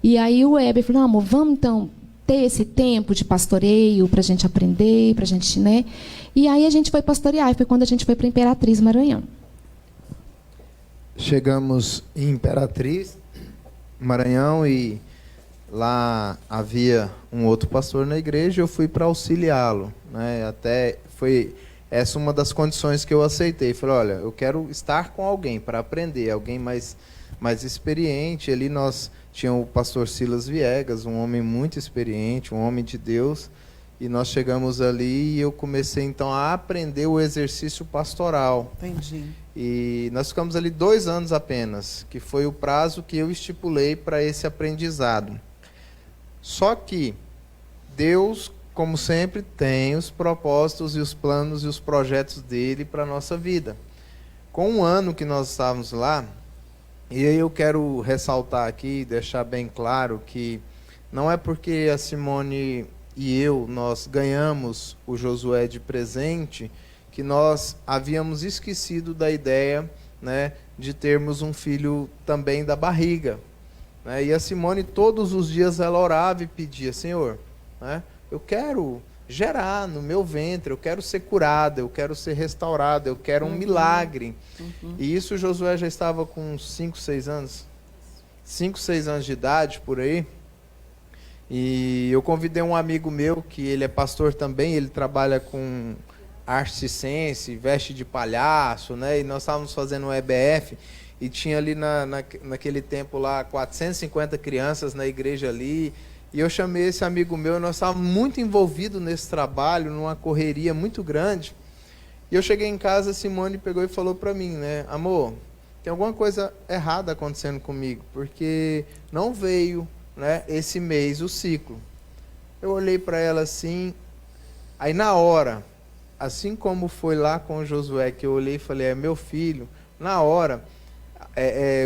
E aí o Weber falou, amor, vamos então ter esse tempo de pastoreio para a gente aprender, para a gente, né? E aí a gente foi pastorear, e foi quando a gente foi para Imperatriz, Maranhão. Chegamos em Imperatriz, Maranhão, e lá havia um outro pastor na igreja, eu fui para auxiliá-lo, né? Até foi essa uma das condições que eu aceitei. Falei, olha, eu quero estar com alguém para aprender, alguém mais experiente. Ali nós tínhamos o pastor Silas Viegas, um homem muito experiente, um homem de Deus, e nós chegamos ali e eu comecei então a aprender o exercício pastoral. Entendi. E nós ficamos ali 2 anos apenas, que foi o prazo que eu estipulei para esse aprendizado. Só que Deus, como sempre, tem os propósitos e os planos e os projetos dele para a nossa vida. Com 1 ano que nós estávamos lá, e aí eu quero ressaltar aqui, deixar bem claro que não é porque a Simone e eu, nós ganhamos o Josué de presente, que nós havíamos esquecido da ideia, né, de termos um filho também da barriga. Né? E a Simone, todos os dias, ela orava e pedia, Senhor, né, eu quero gerar no meu ventre, eu quero ser curada, eu quero ser restaurada, eu quero um milagre. E isso o Josué já estava com 5, 6 anos. 5, 6 anos de idade, por aí. E eu convidei um amigo meu, que ele é pastor também, ele trabalha com arte circense, veste de palhaço, né? E nós estávamos fazendo um EBF, e tinha ali naquele tempo lá 450 crianças na igreja ali. E eu chamei esse amigo meu, nós estávamos muito envolvidos nesse trabalho, numa correria muito grande. E eu cheguei em casa, a Simone pegou e falou para mim, né, amor, tem alguma coisa errada acontecendo comigo, porque não veio, né, esse mês o ciclo. Eu olhei para ela assim, aí na hora, assim como foi lá com o Josué, que eu olhei e falei, é meu filho, na hora,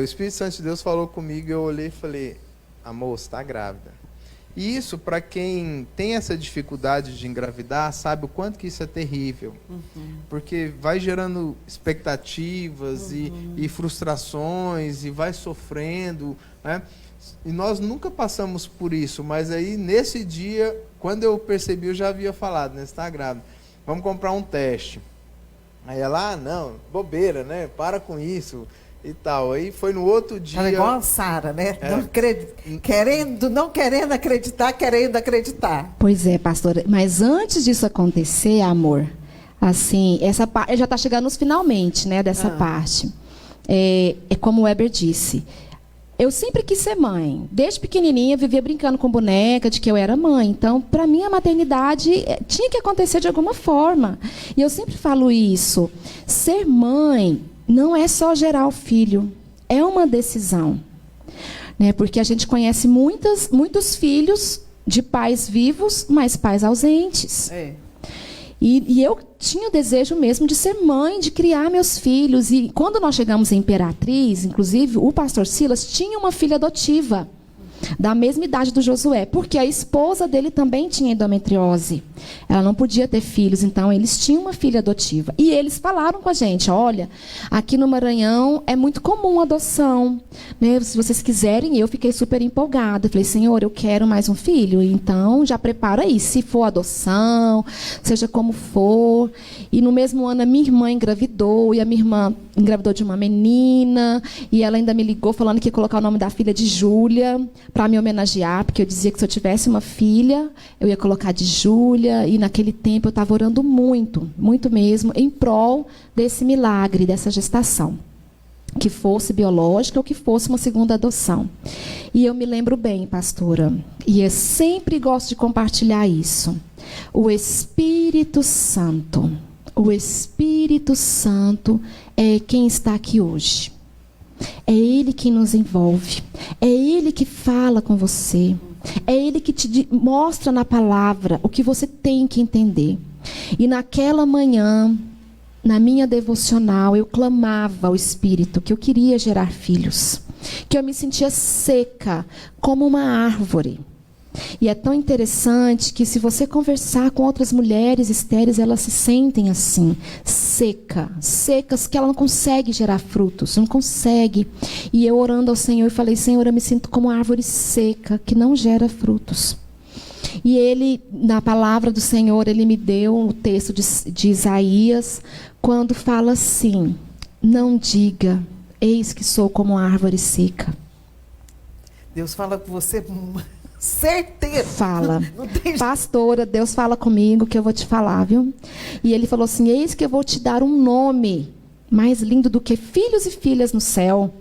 o Espírito Santo de Deus falou comigo, eu olhei e falei, amor, você está grávida. E isso, para quem tem essa dificuldade de engravidar, sabe o quanto que isso é terrível. Porque vai gerando expectativas e frustrações, e vai sofrendo, né? E nós nunca passamos por isso, mas aí nesse dia, quando eu percebi, eu já havia falado, né? Você está grávida, vamos comprar um teste. Aí ela, não, bobeira, né? Para com isso. E tal, aí foi no outro dia. Ela é igual a Sara, né? Não querendo acreditar, querendo acreditar. Pois é, pastora. Mas antes disso acontecer, amor, assim, essa parte já está chegando nos finalmente, né, dessa parte. É como o Weber disse. Eu sempre quis ser mãe. Desde pequenininha, vivia brincando com boneca, de que eu era mãe. Então, para mim, a maternidade tinha que acontecer de alguma forma. E eu sempre falo isso. Ser mãe não é só gerar o filho, é uma decisão. Né? Porque a gente conhece muitos filhos de pais vivos, mas pais ausentes. É. E eu tinha o desejo mesmo de ser mãe, de criar meus filhos. E quando nós chegamos em Imperatriz, inclusive, o pastor Silas tinha uma filha adotiva, da mesma idade do Josué, porque a esposa dele também tinha endometriose. Ela não podia ter filhos, então eles tinham uma filha adotiva. E eles falaram com a gente, olha, aqui no Maranhão é muito comum a adoção, né? Se vocês quiserem, eu fiquei super empolgada. Eu falei, Senhor, eu quero mais um filho, então já prepara aí, se for adoção, seja como for. E no mesmo ano a minha irmã engravidou, e a minha irmã engravidou de uma menina, e ela ainda me ligou falando que ia colocar o nome da filha de Júlia, para me homenagear, porque eu dizia que se eu tivesse uma filha, eu ia colocar de Júlia, e naquele tempo eu estava orando muito, muito mesmo, em prol desse milagre, dessa gestação, que fosse biológica ou que fosse uma segunda adoção. E eu me lembro bem, pastora, e eu sempre gosto de compartilhar isso, o Espírito Santo é quem está aqui hoje. É Ele que nos envolve. É Ele que fala com você. É Ele que te mostra na palavra o que você tem que entender. E naquela manhã, na minha devocional, eu clamava ao Espírito que eu queria gerar filhos. Que eu me sentia seca como uma árvore. E é tão interessante que se você conversar com outras mulheres estéreis, elas se sentem assim, secas, que ela não consegue gerar frutos, não consegue. E eu orando ao Senhor, eu falei, Senhor, eu me sinto como uma árvore seca, que não gera frutos. E ele, na palavra do Senhor, ele me deu o texto de Isaías, quando fala assim, não diga, eis que sou como uma árvore seca. Deus fala com você, certeiro. Fala. Pastora, Deus fala comigo que eu vou te falar, viu? E ele falou assim, eis que eu vou te dar um nome mais lindo do que filhos e filhas no céu.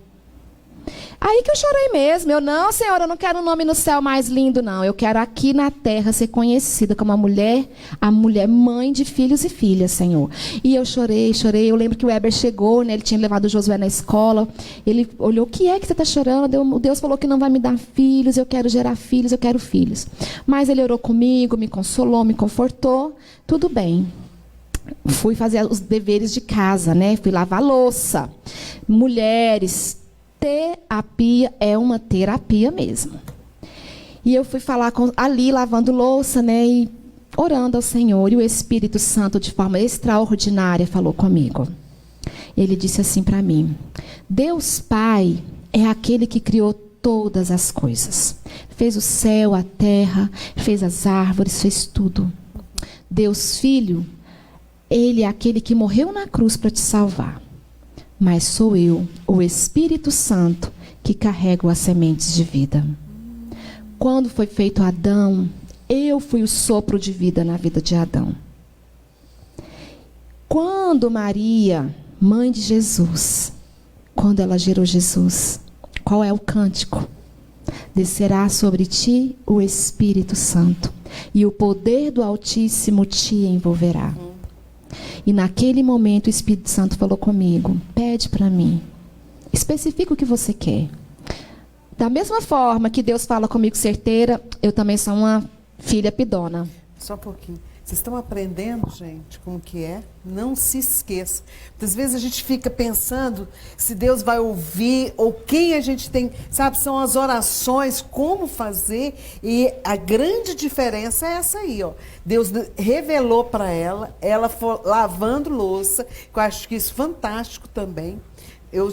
Aí que eu chorei mesmo. Eu, não, Senhor, eu não quero um nome no céu mais lindo, não. Eu quero aqui na terra ser conhecida como a mulher mãe de filhos e filhas, Senhor. E eu chorei. Eu lembro que o Weber chegou, né? Ele tinha levado o Josué na escola. Ele olhou, o que é que você está chorando? Deus falou que não vai me dar filhos, eu quero gerar filhos, eu quero filhos. Mas ele orou comigo, me consolou, me confortou. Tudo bem. Fui fazer os deveres de casa, né? Fui lavar louça. Mulheres, terapia é uma terapia mesmo. E eu fui falar ali, lavando louça, né? E orando ao Senhor. E o Espírito Santo, de forma extraordinária, falou comigo. Ele disse assim para mim, Deus Pai é aquele que criou todas as coisas. Fez o céu, a terra, fez as árvores, fez tudo. Deus Filho, Ele é aquele que morreu na cruz para te salvar. Mas sou eu, o Espírito Santo, que carrego as sementes de vida. Quando foi feito Adão, eu fui o sopro de vida na vida de Adão. Quando Maria, mãe de Jesus, quando ela gerou Jesus, qual é o cântico? Descerá sobre ti o Espírito Santo, e o poder do Altíssimo te envolverá. E naquele momento o Espírito Santo falou comigo, pede para mim, especifica o que você quer. Da mesma forma que Deus fala comigo certeira, eu também sou uma filha pidona. Só um pouquinho. Vocês estão aprendendo, gente, como que é? Não se esqueça. Muitas vezes a gente fica pensando se Deus vai ouvir ou quem a gente tem, sabe? São as orações, como fazer. E a grande diferença é essa aí, ó. Deus revelou para ela foi lavando louça, que eu acho que isso é fantástico também. Eu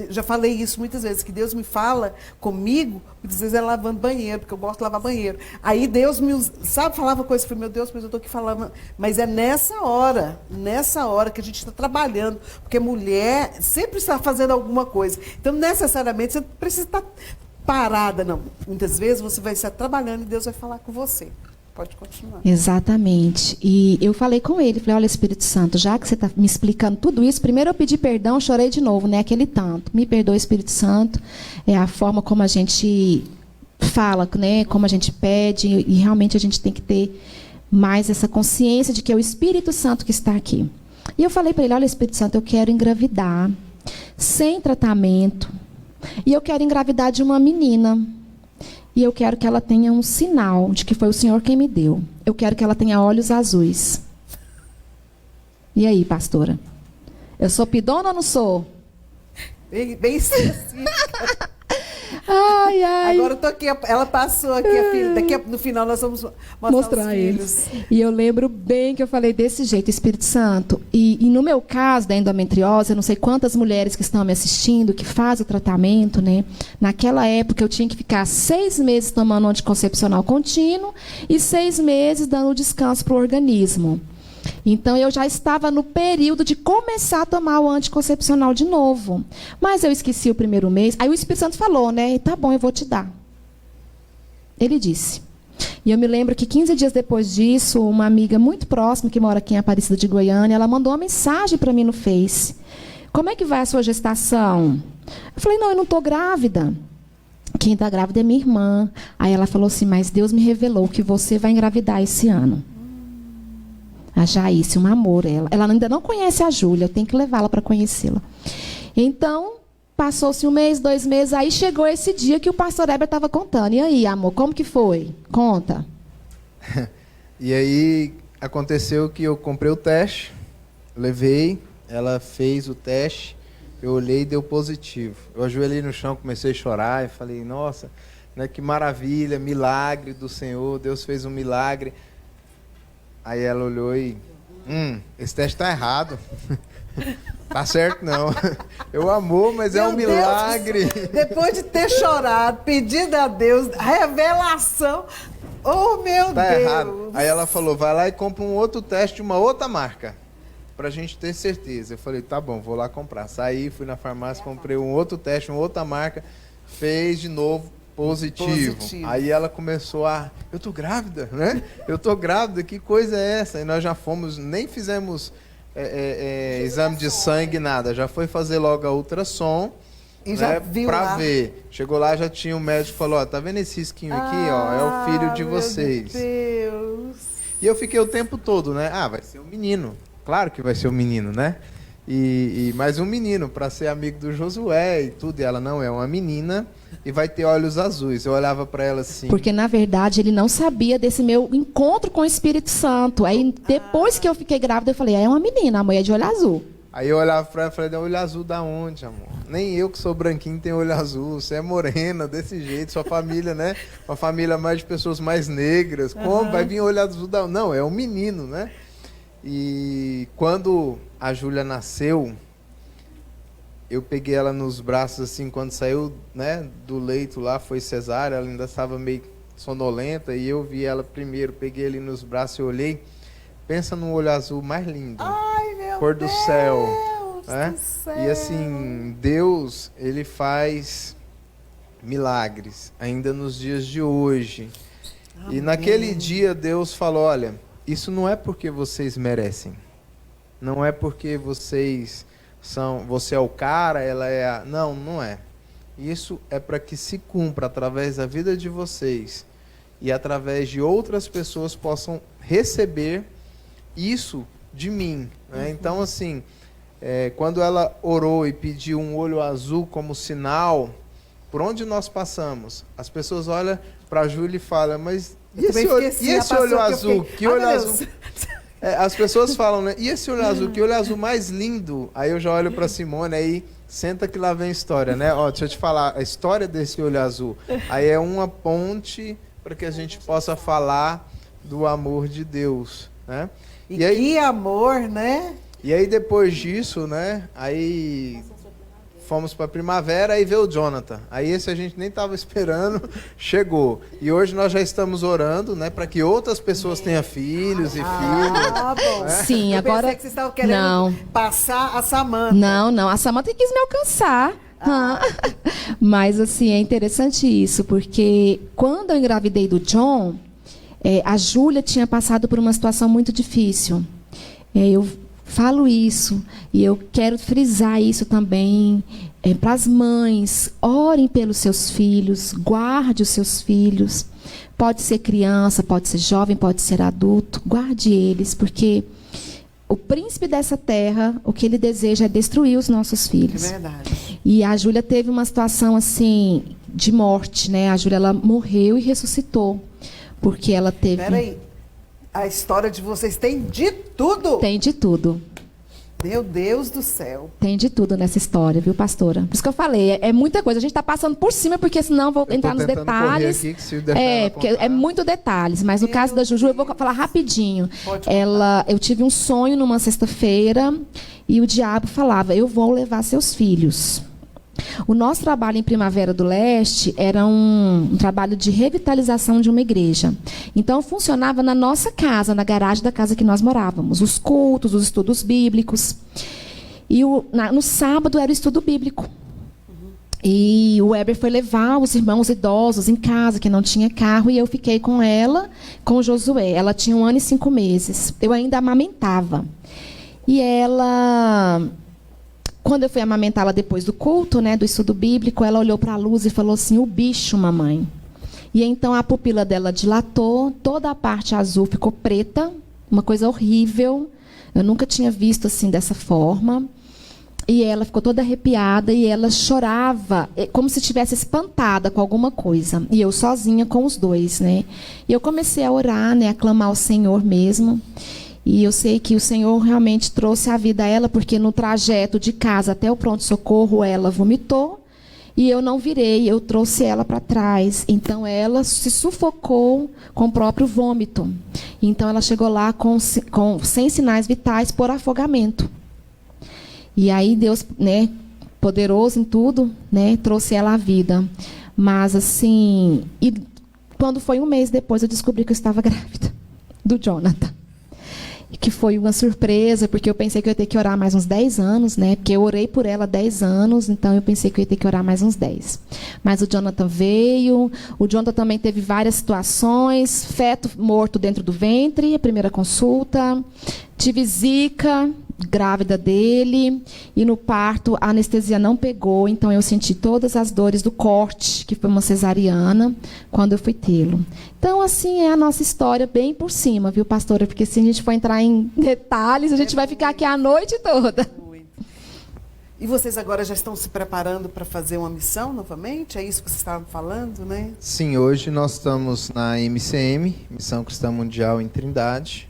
já falei isso muitas vezes, que Deus me fala comigo, muitas vezes é lavando banheiro, porque eu gosto de lavar banheiro. Aí Deus falava coisa, eu falei, meu Deus, mas eu estou aqui falando. Mas é nessa hora que a gente está trabalhando, porque mulher sempre está fazendo alguma coisa. Então, necessariamente, você não precisa estar parada, não. Muitas vezes você vai estar trabalhando e Deus vai falar com você. Pode continuar. Exatamente. E eu falei com ele, falei, olha, Espírito Santo, já que você está me explicando tudo isso, primeiro eu pedi perdão, chorei de novo, né? Aquele tanto. Me perdoa, Espírito Santo. É a forma como a gente fala, né? Como a gente pede, e realmente a gente tem que ter mais essa consciência de que é o Espírito Santo que está aqui. E eu falei para ele, olha, Espírito Santo, eu quero engravidar, sem tratamento, e eu quero engravidar de uma menina. E eu quero que ela tenha um sinal de que foi o Senhor quem me deu. Eu quero que ela tenha olhos azuis. E aí, pastora? Eu sou pidona ou não sou? Bem específica. Ai, ai. Agora eu tô aqui, ela passou aqui, a filha. Daqui no final nós vamos mostrar os eles. filhos. E eu lembro bem que eu falei desse jeito, Espírito Santo. E no meu caso da endometriose, eu não sei quantas mulheres que estão me assistindo, que fazem o tratamento, né? Naquela época eu tinha que ficar 6 meses tomando anticoncepcional contínuo e 6 meses dando descanso para o organismo. Então, eu já estava no período de começar a tomar o anticoncepcional de novo. Mas eu esqueci o primeiro mês. Aí o Espírito Santo falou, né? Tá bom, eu vou te dar. Ele disse. E eu me lembro que 15 dias depois disso, uma amiga muito próxima, que mora aqui em Aparecida de Goiânia, ela mandou uma mensagem para mim no Face. Como é que vai a sua gestação? Eu falei, não, eu não estou grávida. Quem está grávida é minha irmã. Aí ela falou assim, mas Deus me revelou que você vai engravidar esse ano. A Jaice, um amor, ela ainda não conhece a Júlia, eu tenho que levá-la para conhecê-la. Então, passou-se 1 mês, 2 meses, aí chegou esse dia que o pastor Heber estava contando. E aí, amor, como que foi? Conta. E aí, aconteceu que eu comprei o teste, levei, ela fez o teste, eu olhei e deu positivo. Eu ajoelhei no chão, comecei a chorar e falei, nossa, né? Que maravilha, milagre do Senhor, Deus fez um milagre. Aí ela olhou e, esse teste está errado. Tá certo não. Eu amo, mas é um milagre. Depois de ter chorado, pedido a Deus, revelação, oh meu tá Deus. Errado. Aí ela falou, vai lá e compra um outro teste de uma outra marca, pra gente ter certeza. Eu falei, tá bom, vou lá comprar. Saí, fui na farmácia, comprei um outro teste, uma outra marca, fez de novo, positivo. Aí ela começou eu tô grávida, né? Eu tô grávida, que coisa é essa? E nós já fomos, nem fizemos exame de sangue, nada. Já foi fazer logo a ultrassom. E já viu pra lá. Ver. Chegou lá, já tinha um médico que falou, ó, tá vendo esse risquinho aqui, ó? É o filho de vocês. Meu Deus. E eu fiquei o tempo todo, né? Vai ser um menino. Claro que vai ser um menino, né? E mais um menino, para ser amigo do Josué e tudo. E ela, não, é uma menina e vai ter olhos azuis. Eu olhava para ela assim... Porque, na verdade, ele não sabia desse meu encontro com o Espírito Santo. Aí, depois que eu fiquei grávida, eu falei, é uma menina, a mulher de olho azul. Aí eu olhava para ela e falei, olho azul da onde, amor? Nem eu que sou branquinho tenho olho azul. Você é morena, desse jeito. Sua família, né? Uma família mais de pessoas mais negras. Como vai vir olho azul da onde? Não, é um menino, né? E quando a Júlia nasceu, eu peguei ela nos braços assim, quando saiu, né, do leito lá, foi cesárea, ela ainda estava meio sonolenta, e eu vi ela primeiro, peguei ele nos braços e olhei, pensa num olho azul mais lindo. Ai, meu cor do céu, né? Do céu. E assim, Deus, ele faz milagres, ainda nos dias de hoje. Amém. E naquele dia Deus falou, olha, isso não é porque vocês merecem. Não é porque você é o cara, ela é a... Não, não é. Isso é para que se cumpra através da vida de vocês e através de outras pessoas possam receber isso de mim, né? Então, assim, quando ela orou e pediu um olho azul como sinal, por onde nós passamos, as pessoas olham para a Júlia e falam, mas e esse olho azul? Que olho azul? As pessoas falam, né? E esse olho azul? Que olho azul mais lindo? Aí eu já olho para Simone, aí senta que lá vem a história, né? Ó, deixa eu te falar, a história desse olho azul. Aí é uma ponte para que a gente possa falar do amor de Deus, né? E aí, que amor, né? E aí depois disso, né? Aí fomos para Primavera e veio o Jonathan. Aí esse a gente nem estava esperando, chegou. E hoje nós já estamos orando, né, para que outras pessoas tenham filhos e filhas. Ah, bom. Né? Sim, eu agora pensei que vocês estavam querendo passar a Samantha. Não, a Samantha quis me alcançar. Mas assim, é interessante isso, porque quando eu engravidei do John, a Júlia tinha passado por uma situação muito difícil. Eu falo isso e eu quero frisar isso também para as mães. Orem pelos seus filhos, guarde os seus filhos. Pode ser criança, pode ser jovem, pode ser adulto. Guarde eles, porque o príncipe dessa terra, o que ele deseja é destruir os nossos filhos. É verdade. E a Júlia teve uma situação assim de morte, né? A Júlia, ela morreu e ressuscitou, porque ela teve... Peraí, a história de vocês tem de tudo? Tem de tudo. Meu Deus do céu. Tem de tudo nessa história, viu, pastora? Por isso que eu falei, é muita coisa. A gente está passando por cima, porque senão eu vou entrar nos detalhes. Aqui, que se porque é muito detalhes. Mas no caso da Juju, eu vou falar rapidinho. Eu tive um sonho numa sexta-feira e o diabo falava, eu vou levar seus filhos. O nosso trabalho em Primavera do Leste era um trabalho de revitalização de uma igreja. Então, funcionava na nossa casa, na garagem da casa que nós morávamos. Os cultos, os estudos bíblicos. E no sábado era o estudo bíblico. E o Weber foi levar os irmãos idosos em casa, que não tinha carro, e eu fiquei com ela, com o Josué. Ela tinha 1 ano e 5 meses. Eu ainda amamentava. E ela... Quando eu fui amamentá-la depois do culto, né, do estudo bíblico, ela olhou para a luz e falou assim, o bicho, mamãe. E então a pupila dela dilatou, toda a parte azul ficou preta, uma coisa horrível. Eu nunca tinha visto assim dessa forma. E ela ficou toda arrepiada e ela chorava, como se estivesse espantada com alguma coisa. E eu sozinha com os dois, né? E eu comecei a orar, né, a clamar ao Senhor mesmo. E eu sei que o Senhor realmente trouxe a vida a ela, porque no trajeto de casa até o pronto-socorro ela vomitou. E eu não virei, eu trouxe ela para trás. Então ela se sufocou com o próprio vômito. Então ela chegou lá sem sinais vitais por afogamento. E aí Deus, né, poderoso em tudo, né, trouxe ela à vida. Mas assim, e quando foi um mês depois eu descobri que eu estava grávida do Jonathan. Que foi uma surpresa, porque eu pensei que eu ia ter que orar mais uns 10 anos, né? Porque eu orei por ela 10 anos, então eu pensei que eu ia ter que orar mais uns 10. Mas o Jonathan veio, o Jonathan também teve várias situações, feto morto dentro do ventre, a primeira consulta, tive zika, grávida dele, e no parto a anestesia não pegou, então eu senti todas as dores do corte, que foi uma cesariana, quando eu fui tê-lo. Então, assim, é a nossa história bem por cima, viu, pastora? Porque se a gente for entrar em detalhes, a gente vai ficar aqui a noite toda. E vocês agora já estão se preparando para fazer uma missão novamente? É isso que vocês estavam falando, né? Sim, hoje nós estamos na MCM, Missão Cristã Mundial em Trindade.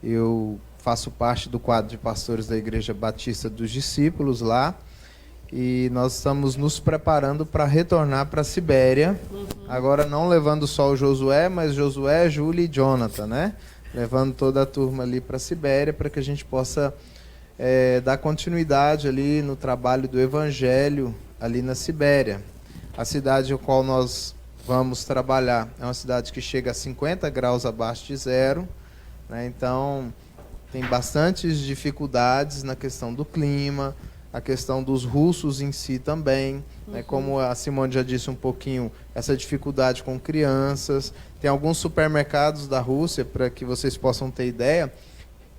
Eu faço parte do quadro de pastores da Igreja Batista dos Discípulos lá. E nós estamos nos preparando para retornar para a Sibéria. Agora não levando só o Josué, mas Josué, Júlia e Jonathan, né? Levando toda a turma ali para a Sibéria para que a gente possa dar continuidade ali no trabalho do Evangelho ali na Sibéria. A cidade a qual nós vamos trabalhar é uma cidade que chega a 50 graus abaixo de zero, né? Então tem bastantes dificuldades na questão do clima, a questão dos russos em si também, né? Como a Simone já disse um pouquinho, essa dificuldade com crianças. Tem alguns supermercados da Rússia, para que vocês possam ter ideia,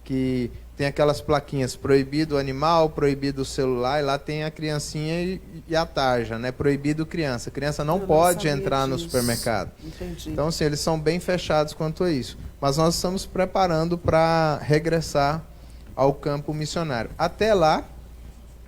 que tem aquelas plaquinhas, proibido animal, proibido celular, e lá tem a criancinha e a tarja, né? Proibido criança. A criança não pode entrar no supermercado. Entendi. Então, assim, eles são bem fechados quanto a isso. Mas nós estamos preparando para regressar ao campo missionário. Até lá,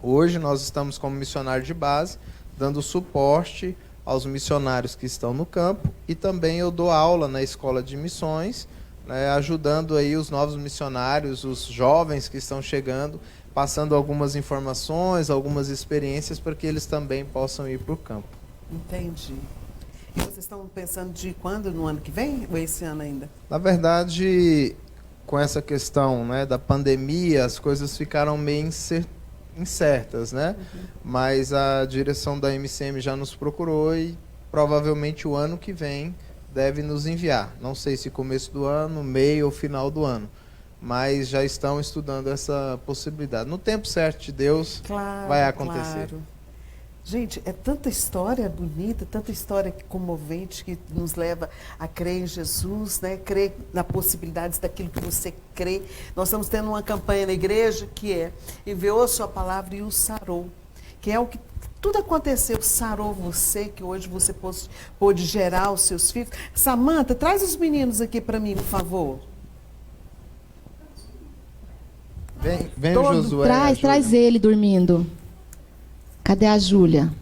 hoje nós estamos como missionário de base, dando suporte aos missionários que estão no campo, e também eu dou aula na escola de missões, né, ajudando aí os novos missionários, os jovens que estão chegando, passando algumas informações, algumas experiências para que eles também possam ir para o campo. Entendi. E vocês estão pensando de quando? No ano que vem? Ou esse ano ainda? Na verdade, com essa questão, né, da pandemia, as coisas ficaram meio incertas, né? Mas a direção da MCM já nos procurou e provavelmente o ano que vem deve nos enviar. Não sei se começo do ano, meio ou final do ano, mas já estão estudando essa possibilidade. No tempo certo de Deus, claro, vai acontecer. Claro. Gente, é tanta história bonita, tanta história comovente que nos leva a crer em Jesus, né? Crer nas possibilidades daquilo que você crê. Nós estamos tendo uma campanha na igreja que enviou a sua palavra e o sarou, que é o que tudo aconteceu, sarou você, que hoje você pôde gerar os seus filhos. Samanta, traz os meninos aqui para mim, por favor. Vem o Josué. Traz ele dormindo. Cadê a Júlia?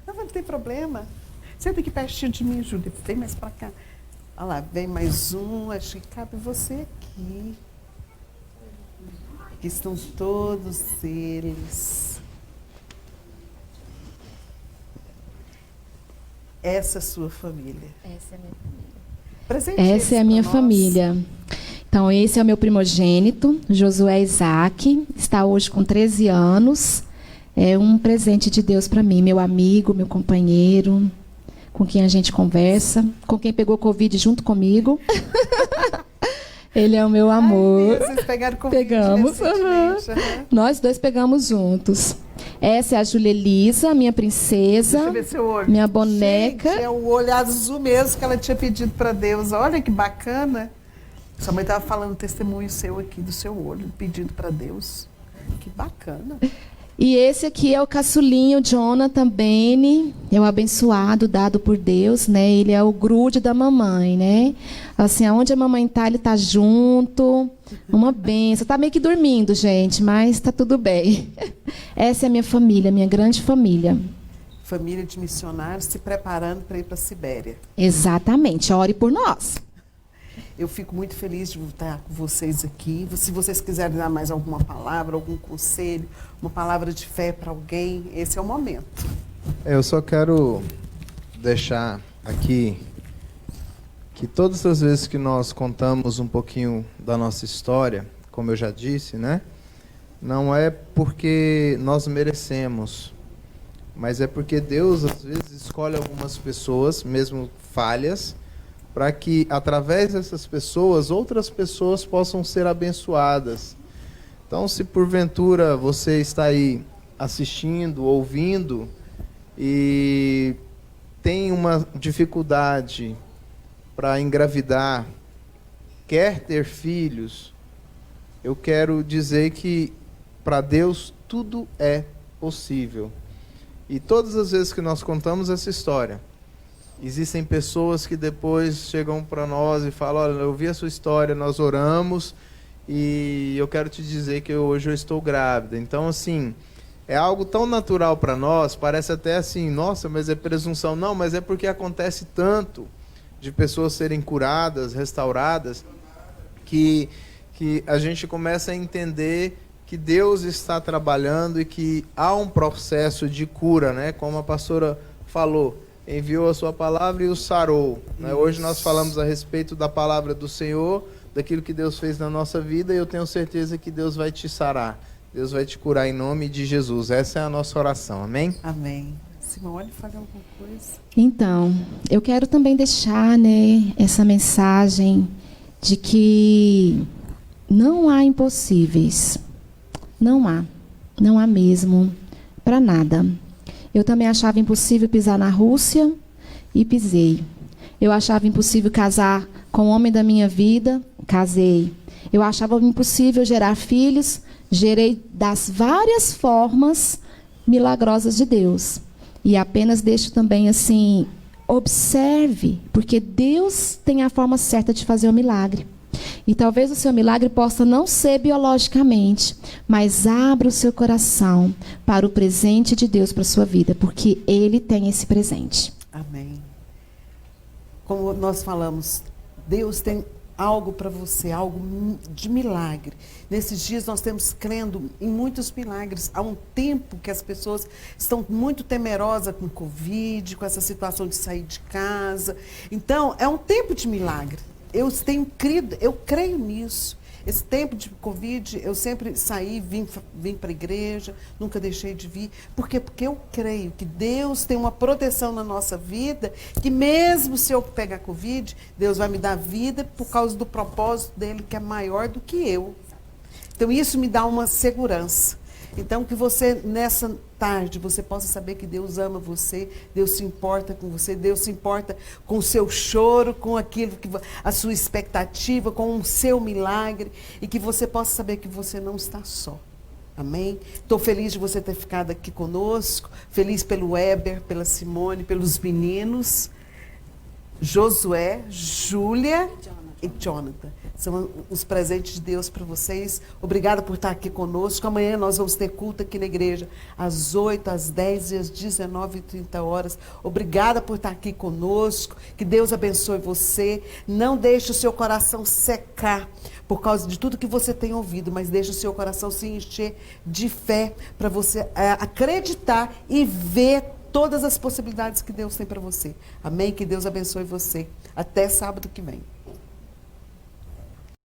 Não tem problema. Senta aqui pertinho de mim, Júlia. Vem mais para cá. Olha lá, vem mais um. Acho que cabe você aqui. Aqui estão todos eles. Essa é a sua família. Essa é a minha família. Essa é a minha família. Então, esse é o meu primogênito, Josué Isaac, está hoje com 13 anos. É um presente de Deus para mim, meu amigo, meu companheiro, com quem a gente conversa, com quem pegou Covid junto comigo. Ele é o meu amor. Ai, vocês pegaram Covid. Pegamos. Nós dois pegamos juntos. Essa é a Júlia Elisa, minha princesa. Deixa eu ver seu olho. Minha boneca. Gente, é o olho azul mesmo que ela tinha pedido para Deus. Olha que bacana. Sua mãe estava falando testemunho seu aqui do seu olho, pedido para Deus. Que bacana. E esse aqui é o caçulinho Jonathan Bene, é o abençoado dado por Deus, né? Ele é o grude da mamãe, né? Assim, aonde a mamãe tá, ele tá junto. Uma benção. Tá meio que dormindo, gente, mas tá tudo bem. Essa é a minha família, minha grande família. Família de missionários se preparando para ir para a Sibéria. Exatamente. Ore por nós. Eu fico muito feliz de estar com vocês aqui. Se vocês quiserem dar mais alguma palavra, algum conselho, uma palavra de fé para alguém, esse é o momento. Eu só quero deixar aqui que todas as vezes que nós contamos um pouquinho da nossa história, como eu já disse, né? Não é porque nós merecemos, mas é porque Deus às vezes escolhe algumas pessoas, mesmo falhas, para que através dessas pessoas, outras pessoas possam ser abençoadas. Então, se porventura você está aí assistindo, ouvindo, e tem uma dificuldade para engravidar, quer ter filhos, eu quero dizer que para Deus tudo é possível. E todas as vezes que nós contamos essa história, existem pessoas que depois chegam para nós e falam: olha, eu vi a sua história, nós oramos e eu quero te dizer que hoje eu estou grávida. Então, assim, é algo tão natural para nós, parece até assim, nossa, mas é presunção. Não, mas é porque acontece tanto de pessoas serem curadas, restauradas, que a gente começa a entender que Deus está trabalhando e que há um processo de cura, né? Como a pastora falou, enviou a sua palavra e o sarou, né? Hoje nós falamos a respeito da palavra do Senhor, daquilo que Deus fez na nossa vida, e eu tenho certeza que Deus vai te sarar, Deus vai te curar em nome de Jesus. Essa é a nossa oração, amém? Amém. Simone, fala alguma coisa? Então, eu quero também deixar, né, essa mensagem de que não há impossíveis. Não há mesmo, para nada. Eu também achava impossível pisar na Rússia e pisei. Eu achava impossível casar com o homem da minha vida, casei. Eu achava impossível gerar filhos, gerei das várias formas milagrosas de Deus. E apenas deixo também assim, observe, porque Deus tem a forma certa de fazer o milagre. E talvez o seu milagre possa não ser biologicamente, mas abra o seu coração para o presente de Deus para a sua vida, porque Ele tem esse presente. Amém. Como nós falamos, Deus tem algo para você, algo de milagre. Nesses dias nós estamos crendo em muitos milagres. Há um tempo que as pessoas estão muito temerosas com o Covid, com essa situação de sair de casa. Então, é um tempo de milagre. Eu tenho crido, eu creio nisso. Esse tempo de Covid, eu sempre saí, vim para a igreja, nunca deixei de vir. Por quê? Porque eu creio que Deus tem uma proteção na nossa vida, que mesmo se eu pegar Covid, Deus vai me dar vida por causa do propósito dele, que é maior do que eu. Então, isso me dá uma segurança. Então, que você, nessa tarde, você possa saber que Deus ama você, Deus se importa com você, Deus se importa com o seu choro, com aquilo que a sua expectativa, com o seu milagre, e que você possa saber que você não está só. Amém? Estou feliz de você ter ficado aqui conosco, feliz pelo Weber, pela Simone, pelos meninos, Josué, Júlia e Jonathan. São os presentes de Deus para vocês. Obrigada por estar aqui conosco. Amanhã nós vamos ter culto aqui na igreja, às 8, às 10 e às 19h30. Obrigada por estar aqui conosco. Que Deus abençoe você. Não deixe o seu coração secar por causa de tudo que você tem ouvido, mas deixe o seu coração se encher de fé para você acreditar e ver todas as possibilidades que Deus tem para você. Amém? Que Deus abençoe você. Até sábado que vem.